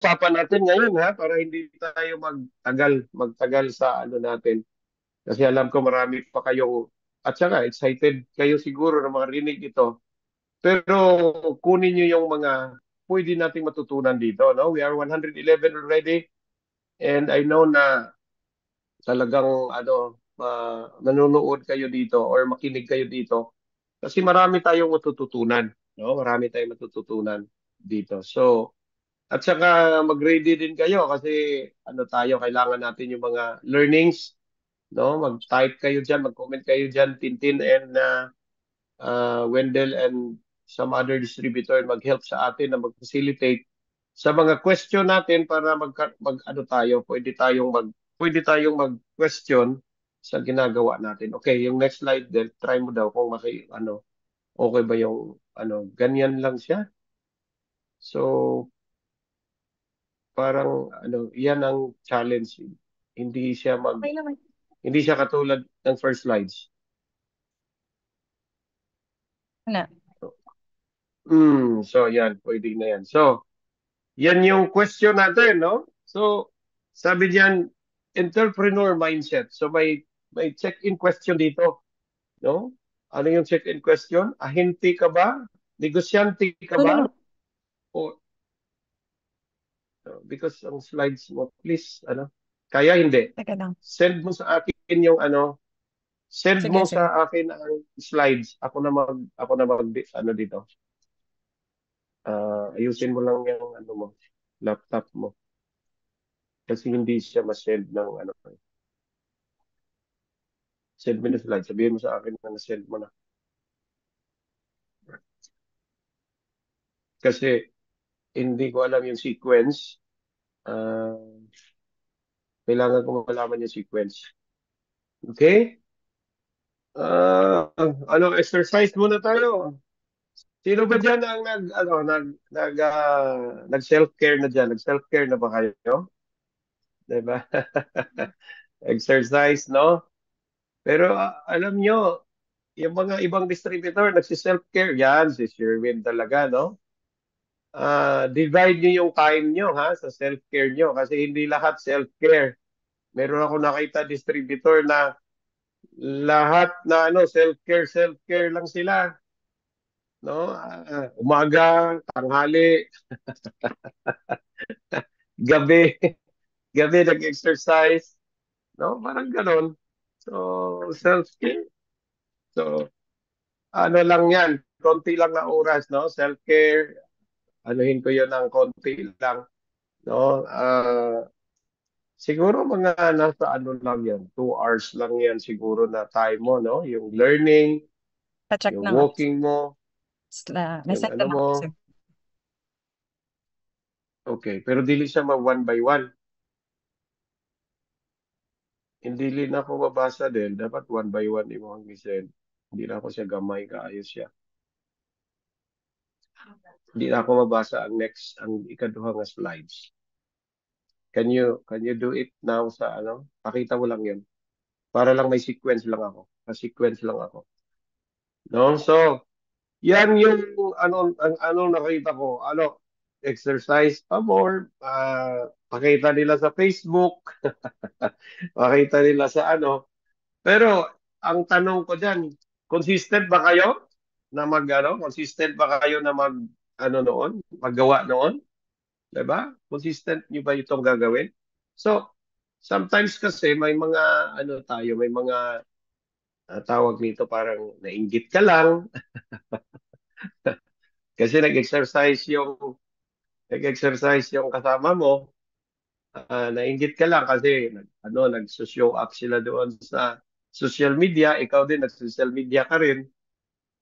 pag-usapan natin ngayon ha, para hindi tayo magtagal sa ano natin. Kasi alam ko marami pa kayong, at saka excited kayo siguro na marinig ito. Pero kunin niyo yung mga pwede nating matutunan dito. No? We are 111 already and I know na talagang nanonood kayo dito or makinig kayo dito kasi marami tayong matututunan. No? Marami tayong matututunan dito. So, at saka mag-ready din kayo kasi kailangan natin yung mga learnings, no? Mag-type kayo diyan, mag-comment kayo diyan, Tintin and Wendell and some other distributor mag-help sa atin na mag-facilitate sa mga question natin para mag tayo, pwede tayong mag-question sa ginagawa natin. Okay, yung next slide then try mo daw kung okay ba yung ganyan lang siya. So parang yan ang challenge. Hindi siya mag Okay naman. hindi siya katulad ng first slides. Na. So yan, pwede na yan. So, yan yung question natin, no? So, sabi diyan, entrepreneur mindset. So, may check-in question dito, no? Ano yung check-in question? Ahinti ka ba? Negosyante ka No, no, ba? no. O, because ang slides mo, please, kaya hindi. Teka lang. Send mo sa akin yung send Sige, mo sige. sa akin ang slides. Ako na mag dito. Ayusin mo lang yung laptop mo. Kasi hindi siya ma-send ng send mo na slide. Sabihin mo sa akin na na-send mo na. Kasi hindi ko alam yung sequence. Ah, kailangan ko malaman yung sequence. Okay? Exercise muna tayo. Sino ba diyan ang nag self-care na diyan? Nag self-care na ba kayo? 'Di ba? Exercise, no? Pero alam nyo, yung mga ibang distributor nagsi-self-care yan, si Sherwin talaga, no? Divide nyo yung time nyo ha sa self-care nyo kasi hindi lahat self-care. Meron ako nakita distributor na lahat na self-care lang sila, no? Umaga, tanghali, gabi, gabi nag-exercise, no? Parang ganon. So, self-care. So, lang yan, konti lang na oras, no? Self-care, anuhin ko yun ng konti lang, no? Siguro mga nasa lang yan, 2 hours lang yan siguro na time mo, no? Yung learning, Pa-check yung na nga. walking mo, yung Nasend ko na mo. kasi. Okay, pero dili siya one by one. Hindi din ako mabasa din. Dapat one by one yung mga gisend. Hindi na ako siya gamay, kaayos siya. Hindi na ako mabasa ang ikaduha nga slides. Can you do it now sa Pakita mo lang yun. Para lang may sequence lang ako. Pa-sequence lang ako. No? So, yan yung ang nakita ko. Exercise pa more. Pakita nila sa Facebook. Pakita nila sa Pero, ang tanong ko dyan, consistent ba kayo consistent ba kayo na noon? Maggawa noon? Diba? Consistent nyo ba itong gagawin? So, sometimes kasi may mga may mga tawag nito parang nainggit ka lang kasi nag-exercise yung kasama mo, nainggit ka lang kasi nag-show up sila doon sa social media, ikaw din nag-social media ka rin.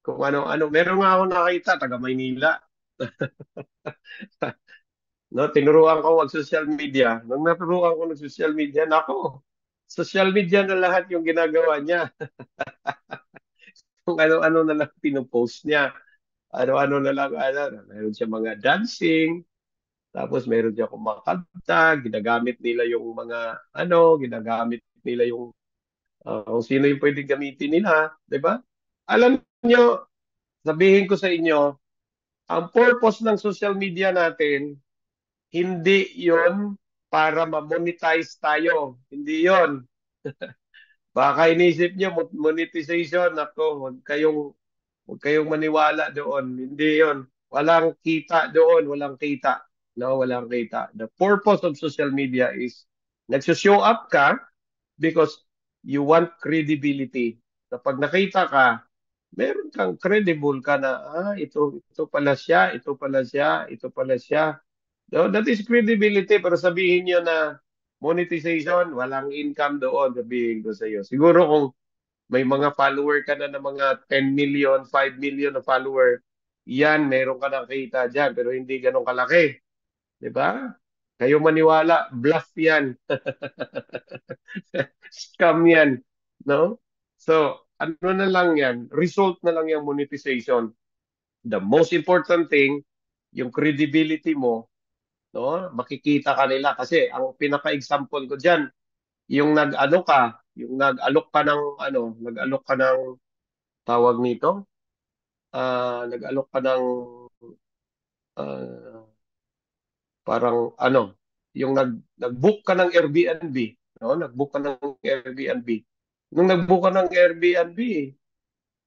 Kung ano-ano. Meron nga ako nakita, taga Maynila. No, tinuruan ko mag-social media. Nung naturuan ko ng social media, nako, social media na lahat yung ginagawa niya. Kung ano-ano na lang pinupost niya. Ano-ano na lang, meron siya mga dancing, tapos meron siya kumakanta, ginagamit nila yung kung sino yung pwedeng gamitin nila, di ba? Alam niyo, sabihin ko sa inyo, ang purpose ng social media natin, Hindi yon para ma-monetize tayo. Hindi yon. Baka inisip nyo, monetization, ako, huwag kayong maniwala doon. Hindi yon. Walang kita doon, walang kita. No, walang kita. The purpose of social media is nagsushow up ka because you want credibility. Kapag nakita ka, meron kang credible ka na, ito pala siya, ito pala siya, ito pala siya. No, that is credibility. Pero sabihin nyo na monetization, walang income doon, sabihin ko sa iyo. Siguro kung may mga follower ka na ng mga 10 million, 5 million na follower, yan, meron ka nakita dyan, pero hindi ganun kalaki. Di ba? Kayo maniwala, bluff yan. Scam yan. No? So, ano na lang yan? Result na lang yung monetization. The most important thing, yung credibility mo, no? Makikita ka nila kasi ang pinaka-example ko diyan, yung nag-ano ka, yung nag-alok ka ng ano, nag-alok ka ng tawag nito, nag-alok ka ng ah, parang ano, yung nag-book ka ng Airbnb, no? Nag-book ka ng Airbnb. Nung nag-book ka ng Airbnb,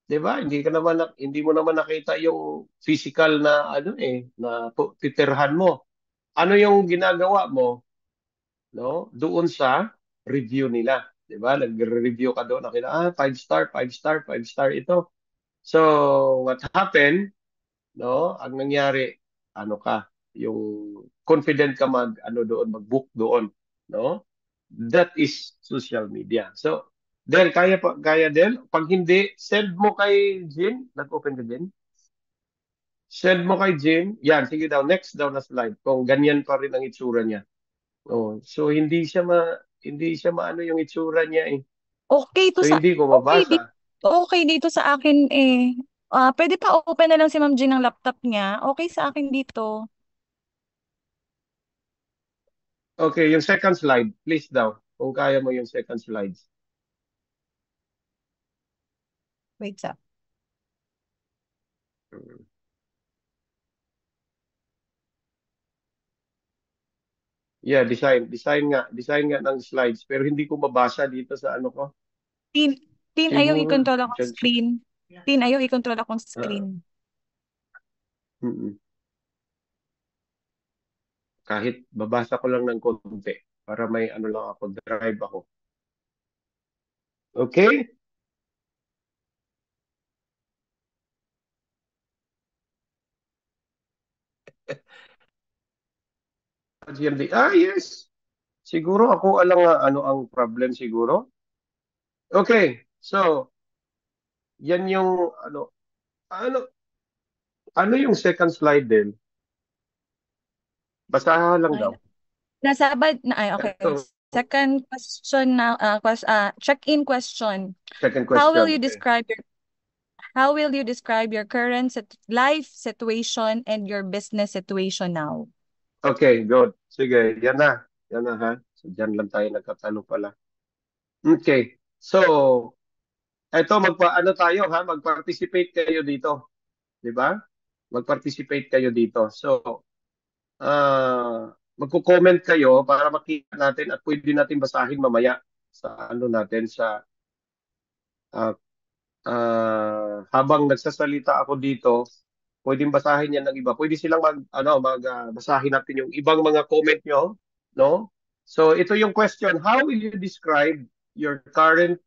'di ba? Hindi mo naman nakita yung physical na ano na titirhan mo. Ano yung ginagawa mo? No? Doon sa review nila, 'di ba? Nagre-review ka doon, nakita, 5 star, 5 star, 5 star ito. So, what happened, no? Ang nangyari, ano ka, yung confident ka ano doon, mag-book doon, no? That is social media. So, Del, kaya Del, pag hindi, send mo kay Jin, nag-open ka Jin? Send mo kay Jin, yan, sige daw, next daw na slide, kung ganyan pa rin ang itsura niya. Oh, so hindi siya maano yung itsura niya eh. Okay to So sa hindi ko okay dito, mabasa. okay dito sa akin eh. Pwede pa open na lang si Ma'am Jean ng laptop niya. Okay sa akin dito. Okay, yung second slide, please daw. Kung kaya mo yung second slides. Wait sa. Yeah, design nga ng slides pero hindi ko mabasa dito sa ano ko. Tin, tin ayaw Siguro i-control akong dyan screen. Tin ayaw i-control akong ah, screen. mm, kahit babasa ko lang ng konti para may ano lang ako, drive ako. Okay? GMD. Yes. Siguro ako alam nga ano ang problem siguro. Okay. So, yan yung ano ano yung second slide din? Basahan lang Ay, daw. nasa abad na ay okay. Ito, Second question na check-in question. second How will question. you Okay. describe your How will you describe your current life situation and your business situation now? Okay, good. Sige, yan na. Yan na ha. So, dyan lang tayo nagkatalo pala. Okay. So, eto ano tayo ha, mag-participate kayo dito, 'di ba? Mag-participate kayo dito. So, magko-comment kayo para makita natin at pwede natin basahin mamaya sa ano natin sa ah, habang nagsasalita ako dito, pwedeng basahin yan ng iba. Pwede silang basahin natin yung ibang mga comment nyo, no? So ito yung question, how will you describe your current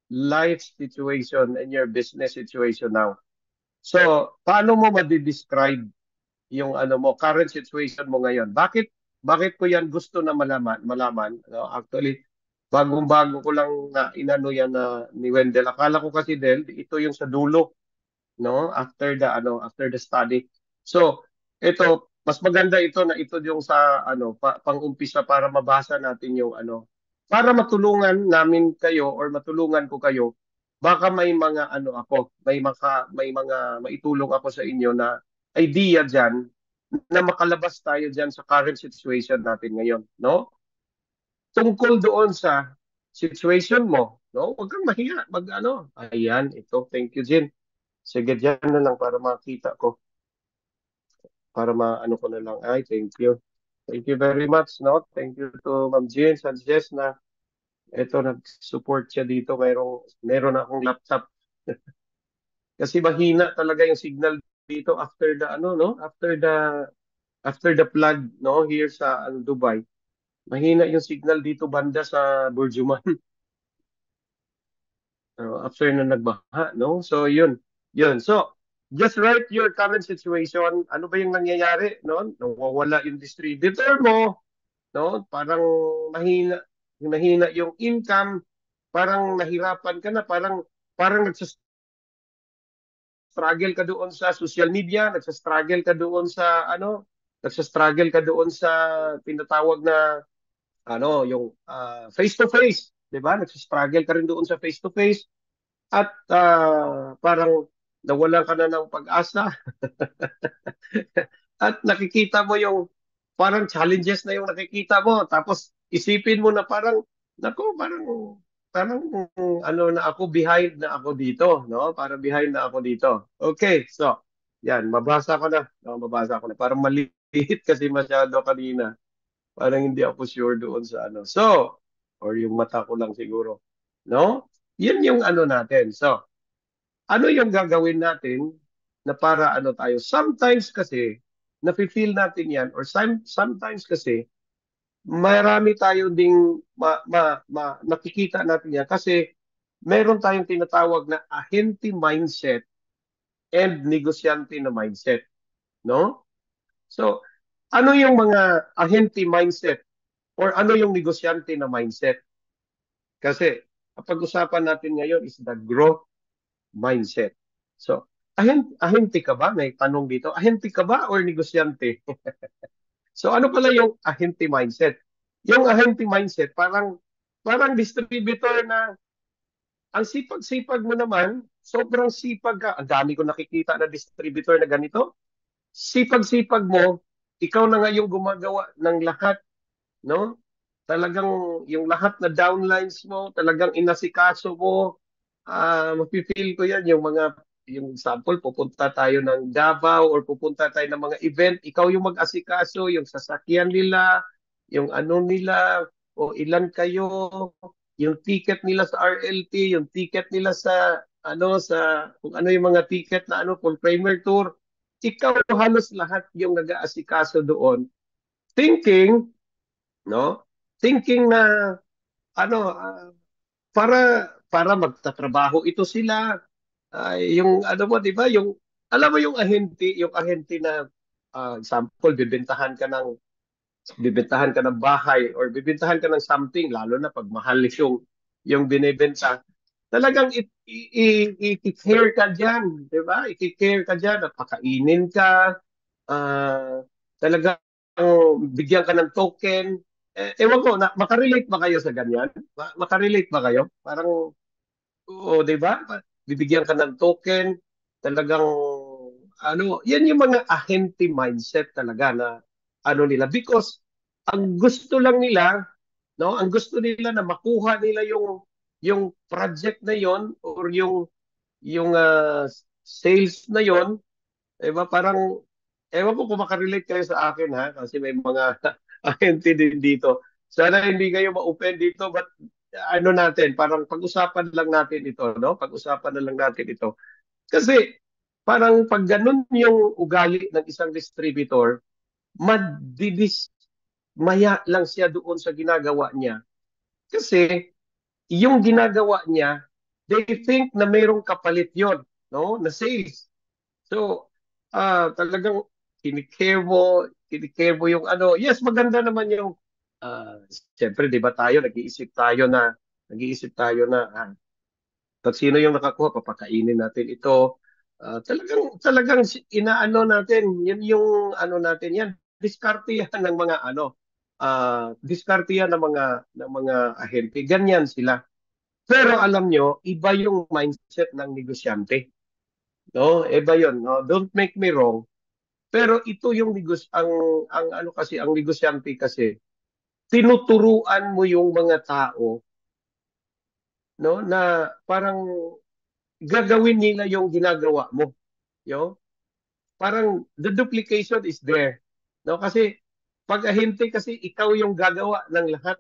life situation and your business situation now? So, paano mo ma-describe yung ano mo, current situation mo ngayon? Bakit ko yan gusto na malaman, no? Actually, bagong-bago ko lang na inano yan na ni Wendell. Akala ko kasi Del, ito yung sa dulo, no? After the study. So, ito mas maganda ito na ito yung sa pang-umpisa para mabasa natin yung para matulungan namin kayo or matulungan ko kayo. Baka may mga may mga maitulong ako sa inyo na idea diyan na makalabas tayo diyan sa current situation natin ngayon, no? Tungkol doon sa situation mo, no? Huwag kang mahiya, Ayan, ito. Thank you, Jen. Sige, dyan na lang para makita ko. Para maano ko na lang. Ay, thank you. Thank you very much, no? Thank you to Ma'am Jean Sanchez na ito nag-support siya dito. Meron akong laptop. Kasi mahina talaga yung signal dito after the ano no, after the flood no here sa Dubai. Mahina yung signal dito banda sa Burjuman after na nagbaha, no? So yun. Yun. So just write your current situation. Ano ba yung nangyayari, no? Nawawala yung distributor mo, no? Parang mahina mahina yung income, parang nahirapan ka na, parang struggle ka doon sa social media, nagsa-struggle ka doon sa ano, nagsa-struggle ka doon sa tinatawag na ano, yung face to face, 'di ba? Nagsa-struggle ka rin doon sa face to face at parang nawalan ka na ng pag-asa at nakikita mo yung parang challenges na yung nakikita mo tapos isipin mo na parang nako parang ano na ako behind na ako dito no parang behind na ako dito. Okay, so yan mabasa ko na no, mabasa ko na parang maliit kasi masyado kanina parang hindi ako sure doon sa ano so or yung mata ko lang siguro no yan yung ano natin so ano yung gagawin natin na para ano tayo? Sometimes kasi, nafe-feel natin yan or sometimes kasi, marami tayo ding nakikita natin yan kasi meron tayong tinatawag na ahente mindset and negosyante na mindset. No? So, ano yung mga ahente mindset or ano yung negosyante na mindset? Kasi, kapag usapan natin ngayon is the growth mindset. So, ahente ka ba? May tanong dito. Ahente ka ba or negosyante? So, ano pala yung ahente mindset? Yung ahente mindset, parang distributor na ang sipag-sipag mo naman, sobrang sipag ka. Ang dami ko nakikita na distributor na ganito. Sipag-sipag mo, ikaw na nga yung gumagawa ng lahat, no? Talagang yung lahat na downlines mo, talagang inasikaso mo, mafe-feel ko yan, yung example, pupunta tayo ng Davao or pupunta tayo ng mga event, ikaw yung mag-asikaso, yung sasakyan nila, yung ano nila, o ilan kayo, yung ticket nila sa RLT, yung ticket nila sa kung ano yung mga ticket na ano, full Premier Tour, ikaw halos lahat yung nag-aasikaso doon, thinking, no? Thinking na ano, para magtatrabaho ito sila yung ano mo 'di ba yung alam mo yung ahente na example bibentahan ka ng bahay or bibentahan ka ng something lalo na pag mahal yung binebenta talagang i-care ka diyan 'di ba i-care ka diyan at pakainin ka ah talagang bigyan ka ng token ewan ko na makarelate ba kayo sa ganyan makarelate ba kayo parang oo, di ba? Bibigyan ka ng token, talagang ano, yan yung mga ahente mindset talaga na ano nila because ang gusto lang nila, no, ang gusto nila na makuha nila yung project na yon or yung sales na yon, 'di ba? Parang ewan ko kung makarelate kayo sa akin ha kasi may mga ahente din dito. Sana hindi kayo ma-open dito but ano natin, parang pag-usapan lang natin ito, no? Pag-usapan na lang natin ito. Kasi parang pag ganun yung ugali ng isang distributor, maya lang siya doon sa ginagawa niya. Kasi yung ginagawa niya, they think na mayroong kapalit yon, no? Na sales. So, talagang kinikare mo yung ano. Yes, maganda naman yung, uh, siyempre, di ba tayo, nag-iisip tayo na, pag sino yung nakakuha, papakainin natin ito. Talagang inaano natin, yun yung ano natin yan. Diskarte yan ng mga ano, diskarte yan ng mga ahente. Ganyan sila. Pero alam nyo, iba yung mindset ng negosyante. No, iba yun. No? Don't make me wrong. Pero ito yung ang ano kasi ang negosyante kasi tinuturuan mo yung mga tao no na parang gagawin nila yung ginagawa mo, yo. Parang the duplication is there. No kasi Pag ahente kasi ikaw yung gagawa ng lahat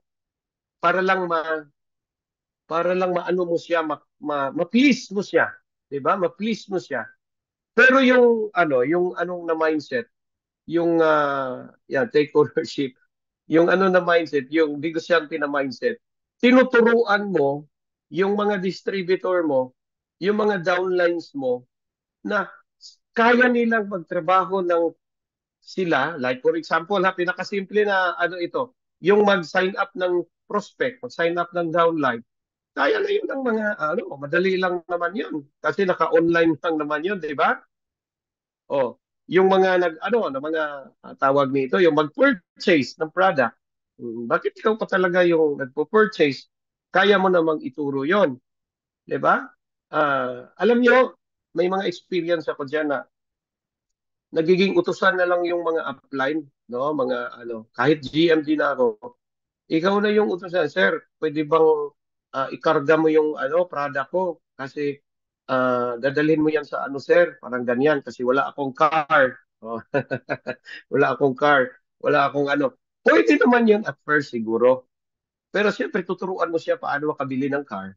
para lang maano mo siya, ma-please mo siya, 'di ba? Ma-please mo siya. Pero yung anong na mindset, yung yan, take ownership, yung ano na mindset, yung negosyante na mindset, tinuturuan mo yung mga distributor mo, yung mga downlines mo na kaya nilang magtrabaho ng sila, like for example, pinakasimple na ano ito, yung mag-sign up ng prospect, mag-sign up ng downline, kaya na yun ang mga, madali lang naman yun. Kasi naka-online lang naman yun, di ba? Oh, yung mga na mga tawag nito, yung mag-purchase ng product. Bakit ikaw pa talaga yung nagpo-purchase? Kaya mo namang ituro yon, di ba? Alam nyo, may mga experience ako dyan na nagiging utusan na lang yung mga upline, no? Mga kahit GMD na ako, ikaw na yung utusan, sir, pwede bang ikarga mo yung product ko kasi dadalhin mo yan sa sir, parang ganyan kasi wala akong car. Oh. Wala akong car, wala akong Pwede naman yun at first siguro. Pero siyempre tuturuan mo siya paano makabili ng car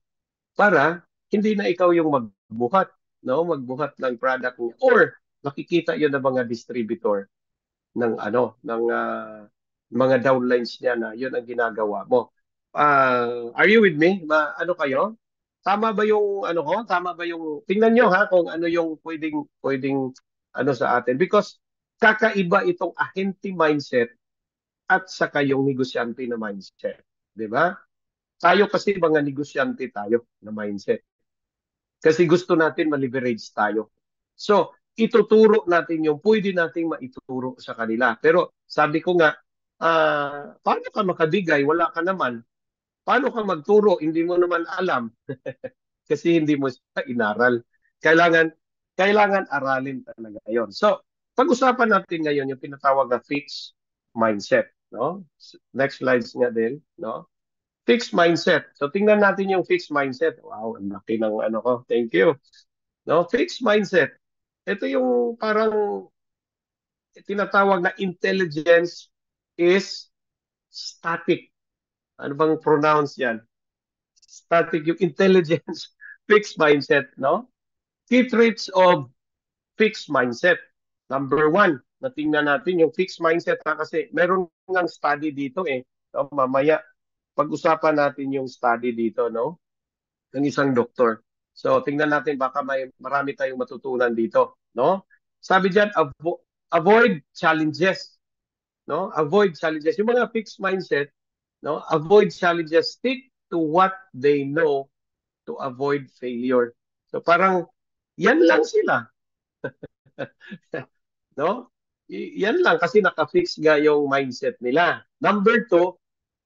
para hindi na ikaw yung magbuhat, no? Magbuhat ng product niya or makikita yun ng mga distributor ng ng mga downlines niya na yun ang ginagawa mo. Are you with me? Ano kayo? Tama ba yung ko? Tama ba yung tingnan niyo ha kung ano yung pwedeng sa atin because kakaiba itong ahente mindset at saka yung negosyante na mindset, 'di ba? Tayo kasi mga negosyante tayo na mindset. Kasi gusto natin ma-leverage tayo. So, ituturo natin yung pwede nating maituro sa kanila. Pero sabi ko nga, paano ka makabigay? Wala ka naman. Paano ka magturo? Hindi mo naman alam. Kasi hindi mo siya inaral. Kailangan, kailangan aralin talaga yon. So, pag-usapan natin ngayon yung tinatawag na fixed mindset. No? Next slides nga din. No? Fixed mindset. So, tingnan natin yung fixed mindset. Wow, ang laki ng ko. Thank you. No, fixed mindset. Ito yung parang tinatawag na intelligence is static. Ano bang pronounce yan? Static yung intelligence, fixed mindset, no? Key traits of fixed mindset. Number one, natingnan natin yung fixed mindset kasi meron ng study dito eh. No? Mamaya, pag-usapan natin yung study dito, no? Ng isang doktor. So, tingnan natin baka marami tayong matutunan dito, no? Sabi diyan, avoid challenges, no? Avoid challenges. Yung mga fixed mindset, no? Avoid challenges, stick to what they know to avoid failure. So, parang yan lang sila, no? Yan lang kasi naka-fix nga yung mindset nila. Number two,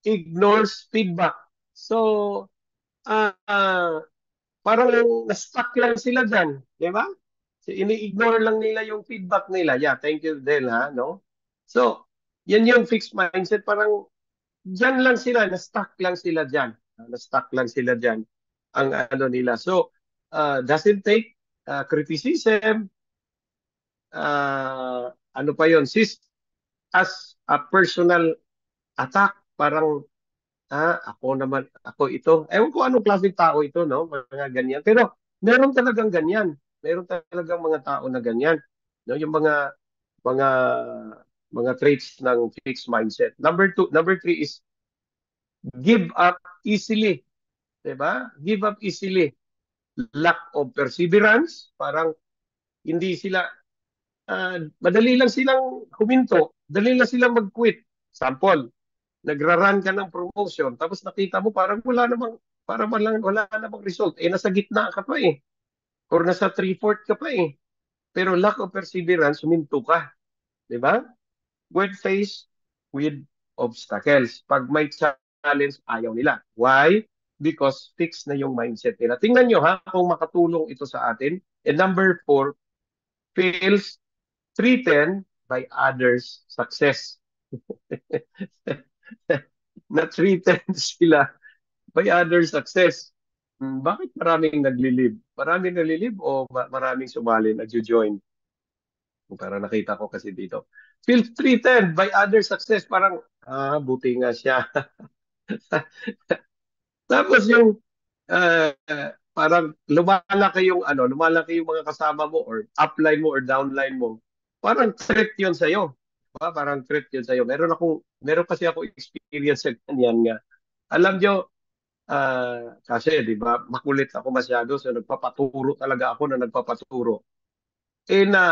ignores feedback. So, uh, parang na-stuck lang sila dyan, di ba? So, ini-ignore lang nila yung feedback nila. Yeah, thank you, Del, ha, no? So, yan yung fixed mindset. Parang dyan lang sila, na-stuck lang sila dyan. Na-stuck lang sila dyan ang nila. So, doesn't take criticism, pa yon sis, as a personal attack. Parang ako naman, ako ito. Ewan ko anong klaseng tao ito, no? Mga ganyan. Pero meron talagang ganyan. Meron talagang mga tao na ganyan. No? Yung mga mga traits ng fixed mindset. Number three is give up easily. 'Di ba? Give up easily. Lack of perseverance. Parang hindi sila, madali lang silang huminto. Madali lang silang mag-quit. Sample, nagra-run ka ng promotion, tapos nakita mo parang wala namang result. Nasa gitna ka pa eh. Or nasa 3/4 ka pa eh. Pero lack of perseverance, huminto ka. Di ba? When faced with obstacles. Pag may challenge, ayaw nila. Why? Because fixed na yung mindset nila. Tingnan nyo ha, kung makatulong ito sa atin. And number four, feels threatened by others' success. Na-threatened sila by other success. Bakit maraming naglilib? Maraming naglilib o maraming sumali, nagjo-join? Para nakita ko kasi dito. Feels threatened by other success. Parang, buti nga siya. Tapos yung parang lumalaki yung mga kasama mo or upline mo or downline mo. Parang threat yun sa'yo. Diba? Parang threat yun sa'yo. Meron kasi ako experience sa ganyan nga. Alam nyo, kasi di ba, makulit ako masyado. So nagpapaturo talaga ako na nagpapaturo.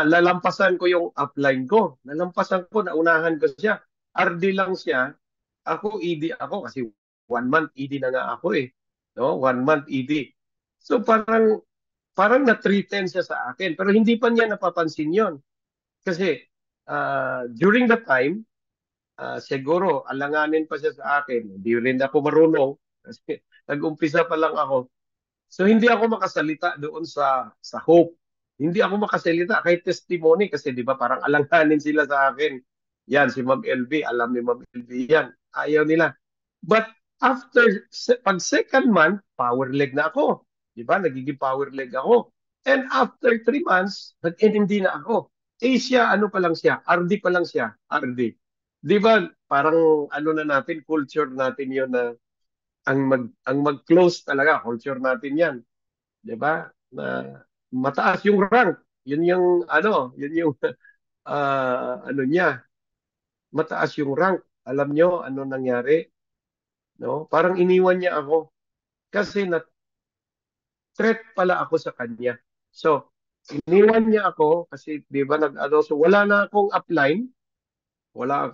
Lalampasan ko yung upline ko. Nalampasan ko, naunahan ko siya. RD lang siya. Ako, ED ako kasi 1 month ED na nga ako eh. No? 1 month ED. So parang na-threaten siya sa akin. Pero hindi pa niya napapansin yon. Kasi during that time, siguro alanganin pa siya sa akin. Hindi rin ako marunong. Kasi nag-umpisa pa lang ako. So hindi ako makasalita doon sa Hope. Hindi ako makasalita kahit testimony kasi 'di ba parang alanganin sila sa akin. Yan si Ma'am LB, alam ni Ma'am LB yan. Ayaw nila. But pag second month, power leg na ako. 'Di ba? Nagiging power leg ako. And after 3 months, nag-NMD na ako. Siya, ano pa lang siya? RD pa lang siya. RD. 'Di ba? Parang ano na natin, culture natin 'yon na ang mag-close talaga, culture natin 'yan, 'di ba? Na mataas yung rank. Yun yung ano niya, mataas yung rank. Alam nyo ano nangyari, no? Parang iniwan niya ako kasi na threat pala ako sa kanya. So, iniwan niya ako kasi 'di ba so wala na akong upline, wala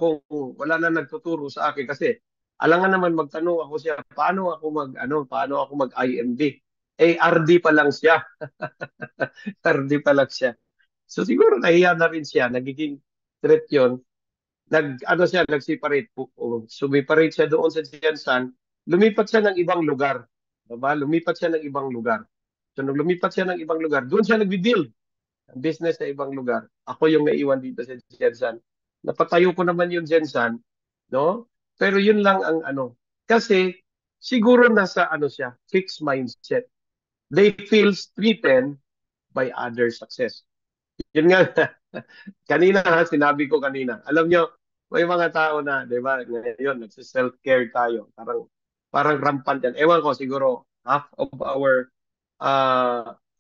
na nagtuturo sa akin kasi alangan naman magtanong ako siya, paano ako mag-IMD? RD pa lang siya. RD pa lang siya. So siguro nahiya na rin siya, nagiging threat yun. Nag-separate po. Sumiparate siya doon sa Jensan, lumipat siya ng ibang lugar. Diba? Lumipat siya ng ibang lugar. So nung lumipat siya ng ibang lugar, doon siya nagbi-build ang business sa ibang lugar. Ako yung naiwan dito sa Jensan. Napatayo ko naman yung Jensan, no? Pero yun lang ang kasi siguro nasa siya, fixed mindset. They feel threatened by other success. Yun nga, kanina sinabi ko kanina. Alam nyo, may mga tao na, di ba, ngayon, nagsi-self-care tayo. Parang rampant yan. Ewan ko, siguro, half of our,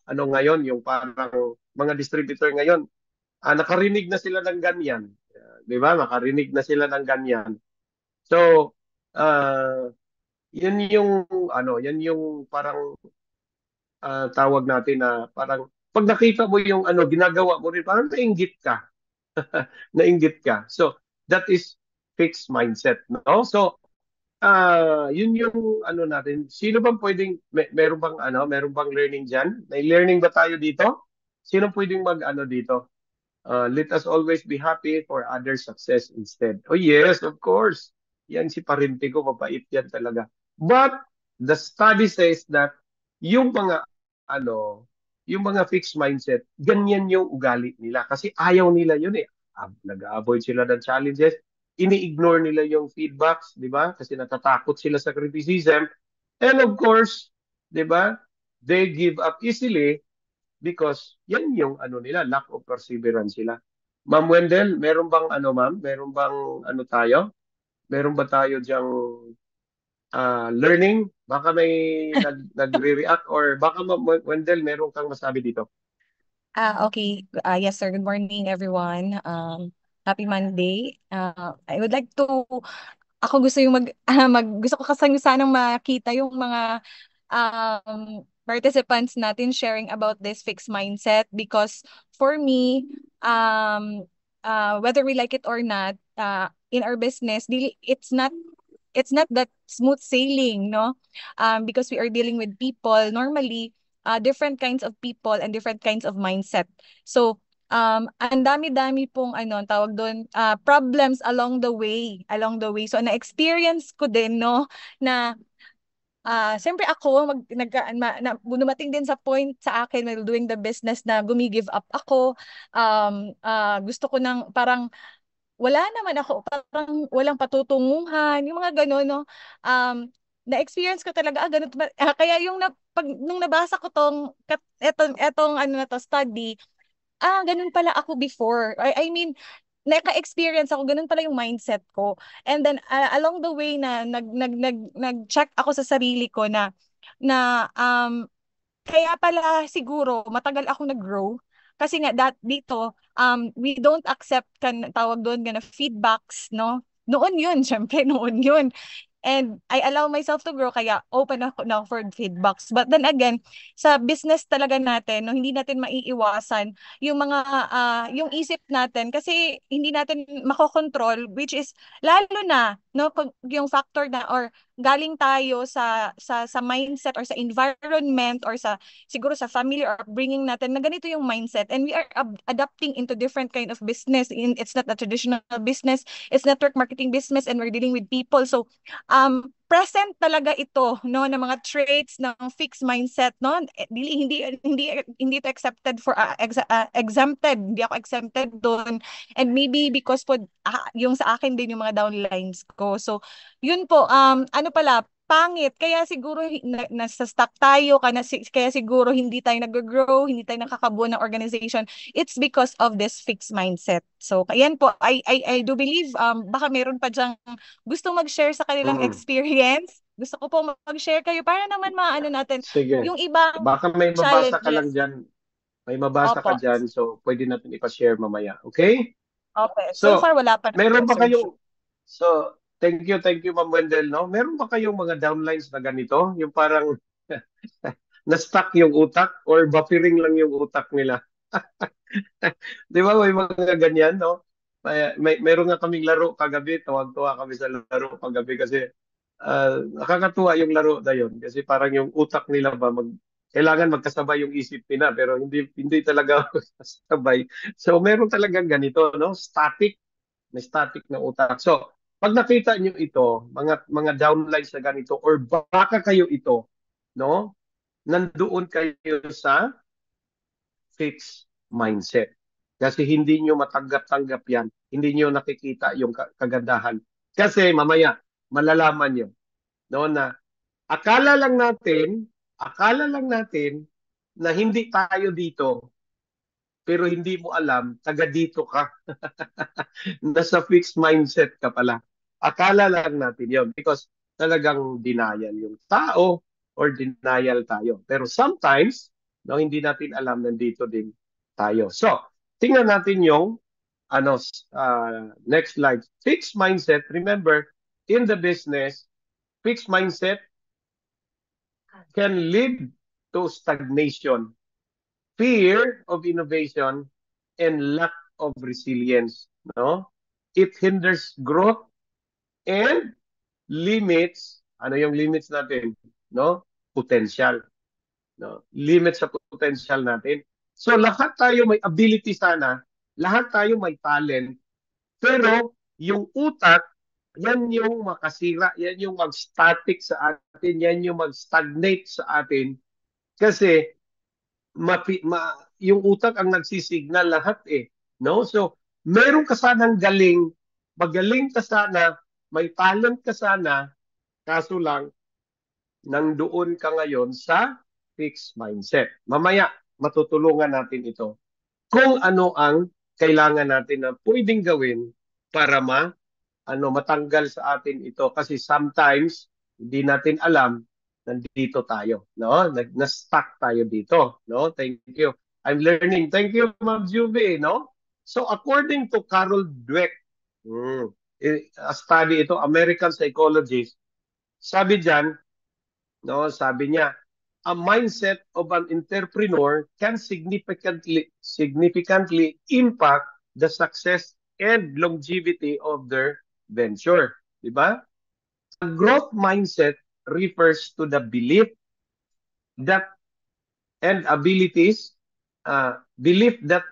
ngayon, yung parang mga distributor ngayon, nakarinig na sila ng ganyan. Di ba? Nakarinig na sila ng ganyan. So, yan yung parang tawag natin na parang pag nakita mo yung ginagawa mo rin, parang nainggit ka. Nainggit ka. So, that is fixed mindset, no? So, yun yung natin. Sino bang pwedeng meron bang learning diyan? May learning ba tayo dito? Sino pwedeng dito? Let us always be happy for other success instead. Oh yes, of course. Yan si parente ko, mabait yan talaga. But the study says that yung mga ano, yung mga fixed mindset, ganyan yung ugali nila kasi ayaw nila yun eh. Nag-avoid sila ng challenges, ini-ignore nila yung feedbacks, di ba? Kasi natatakot sila sa criticism. And of course, di ba? They give up easily because yan yung lack of perseverance sila. Ma'am Wendell, meron bang ma'am? Meron bang tayo? Meron ba tayo diyang learning? Baka may nagre-react or baka Ma'am Wendell, meron kang masabi dito. Okay. Yes, sir. Good morning, everyone. Happy Monday. I would like to, ako gusto yung gusto ko kasi sanang makita yung mga participants natin sharing about this fixed mindset because for me, whether we like it or not, in our business, it's not that smooth sailing, no? Because we are dealing with people, normally, different kinds of people and different kinds of mindset. So, ang dami-dami pong ang tawag doon, problems along the way, So, na-experience ko din, no, na siyempre ako dumating din sa point sa akin while doing the business na gumi-give up ako. Gusto ko ng parang wala naman ako, parang walang patutunguhan, yung mga gano'n, no? Na-experience ko talaga, ganun, kaya nung nabasa ko etong study, ganun pala ako before. I mean, naka-experience ako, ganun pala yung mindset ko. And then along the way na nag-check ako sa sarili ko na kaya pala siguro matagal ako nag-grow kasi nga dito we don't accept tawag doon na feedbacks, no? Noon yun, syempre noon yun. And I allow myself to grow kaya open ako now for feedbacks. But then again, sa business talaga natin, no, hindi natin maiiwasan yung mga yung isip natin kasi hindi natin makokontrol, which is lalo na no yung factor na or galing tayo sa mindset or sa environment or sa siguro sa family or upbringing natin na ganito yung mindset, and we are adapting into different kind of business. It's not a traditional business, it's network marketing business, and we're dealing with people. So present talaga ito no ng mga traits ng fixed mindset, no. Hindi ito accepted for exempted, hindi ako exempted doon. And maybe because po yung sa akin din yung mga downlines ko. So yun po, ano pala, pangit. Kaya siguro nasa stuck tayo, kaya siguro hindi tayo nag-grow, hindi tayo nakakabuo ng organization. It's because of this fixed mindset. So, ayan po, I do believe baka meron pa diyang gusto mag-share sa kanilang Mm. experience. Gusto ko po mag-share kayo para naman maano natin Sige. yung ibang Baka may mabasa ka lang challenges. dyan. May mabasa Opo. ka dyan, so pwede natin ipashare mamaya. Okay? Okay. So So, far, wala pa meron naman, ba Sir kayong, Ju. so, thank you, Ma'am Wendell, no? Meron ba kayong mga downlines na ganito? Yung parang na-stuck yung utak or buffering lang yung utak nila? Di ba may mga ganyan, no? Meron nga kaming laro kagabi, tawag-tuwa kami sa laro kagabi kasi nakakatuwa yung laro na yun kasi parang yung utak nila ba kailangan magkasabay yung isip nila pero hindi talaga magkasabay. So meron talagang ganito, no? May static na utak. So pag nakita niyo ito, mga downlines na ganito or baka kayo ito, no? Nandoon kayo sa fixed mindset. Kasi hindi nyo matanggap-tanggap yan. Hindi nyo nakikita yung kagandahan. Kasi mamaya, malalaman nyo no, na akala lang natin na hindi tayo dito, pero hindi mo alam, taga dito ka. Nasa fixed mindset ka pala. Akala lang natin yon because talagang denial yung tao or denial tayo. Pero sometimes, no, hindi natin alam nandito din tayo. So, tingnan natin yung next slide. Fixed mindset, remember, in the business, fixed mindset can lead to stagnation, fear of innovation, and lack of resilience. No? It hinders growth and limits, ano yung limits natin? No? Potential. No? Limits sa potential natin. So lahat tayo may ability sana, lahat tayo may talent, pero yung utak, yan yung makasira, yan yung mag-static sa atin, yan yung mag-stagnate sa atin. Kasi yung utak ang nagsisignal lahat eh. No? So, meron ka sanang magaling ka sana, may talent ka sana, kaso lang, nandoon ka ngayon sa fixed mindset. Mamaya, matutulungan natin ito. Kung ano ang kailangan natin na pwedeng gawin para matanggal sa atin ito. Kasi sometimes, hindi natin alam, nandito tayo. No? Na-stuck tayo dito. No? Thank you. I'm learning. Thank you, Ma'am Juve. No? So, according to Carol Dweck, a study ito, American psychologist, sabi diyan, no, sabi niya, a mindset of an entrepreneur can significantly impact the success and longevity of their venture. Di ba? A growth mindset refers to the that and abilities, belief that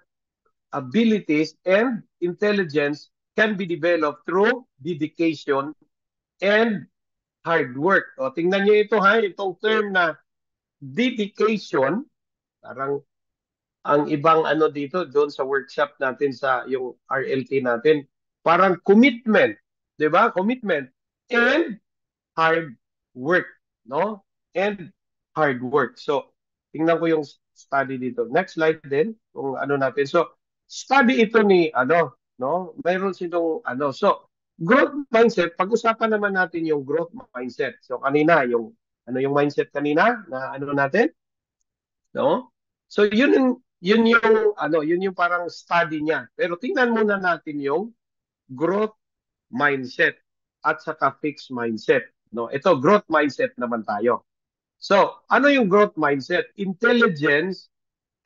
abilities and intelligence can be developed through dedication and hard work. O, tingnan niyo ito ha, itong term na dedication, parang ang ibang ano dito, doon sa workshop natin sa yung RLT natin, parang commitment, di ba? Commitment and hard work, no? And hard work. So, tingnan ko yung study dito. Next slide din, kung ano natin. So, study ito ni, no? Mayroon silang, so, growth mindset, pag-usapan naman natin yung growth mindset. So, kanina, yung mindset kanina, na ano natin, no? So, yun yung parang study niya. Pero tingnan muna natin yung growth mindset at saka fixed mindset. No, ito growth mindset naman tayo. So, ano yung growth mindset? Intelligence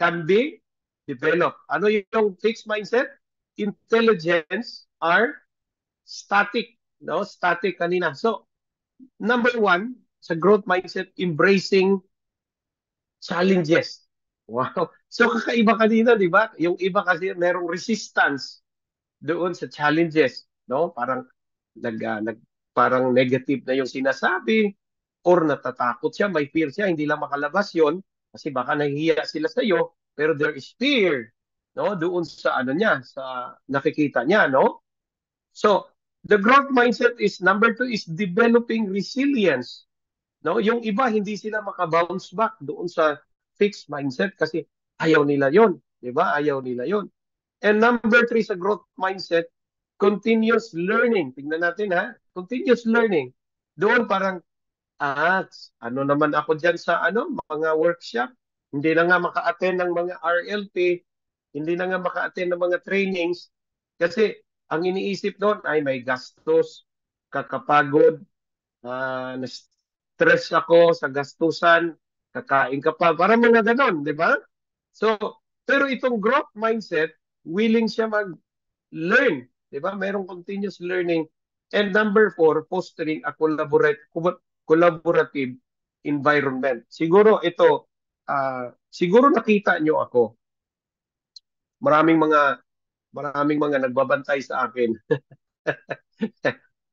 can be developed. Ano yung fixed mindset? Intelligence are static, no? Static kanina. So, number one, sa growth mindset, embracing challenges. Wow. So, kakaiba kanina, di ba? Yung iba kasi merong resistance doon sa challenges, no? Parang parang negative na yung sinasabi or natatakot siya, may fear siya, hindi lang makalabas yon kasi baka nahihiya sila sa iyo, pero there is fear, no? Doon sa ano niya, sa nakikita niya, no? So, the growth mindset is number two is developing resilience. No, yung iba hindi sila maka-bounce back doon sa fixed mindset kasi ayaw nila 'yon, 'di ba? Ayaw nila 'yon. And number three sa growth mindset, continuous learning. Tingnan natin ha, continuous learning. Doon parang, ano naman ako diyan sa mga workshop, hindi na nga maka-attend ng mga RLP, hindi na nga maka-attend ng mga trainings kasi ang iniisip doon ay may gastos, kakapagod, na-stress ako sa gastusan, kakain ka pa, parang mga ganon, di ba? So, pero itong growth mindset, willing siya mag-learn, di ba? Merong continuous learning. And number four, fostering a collaborative environment. Siguro ito, siguro nakita nyo ako. Maraming mga nagbabantay sa akin.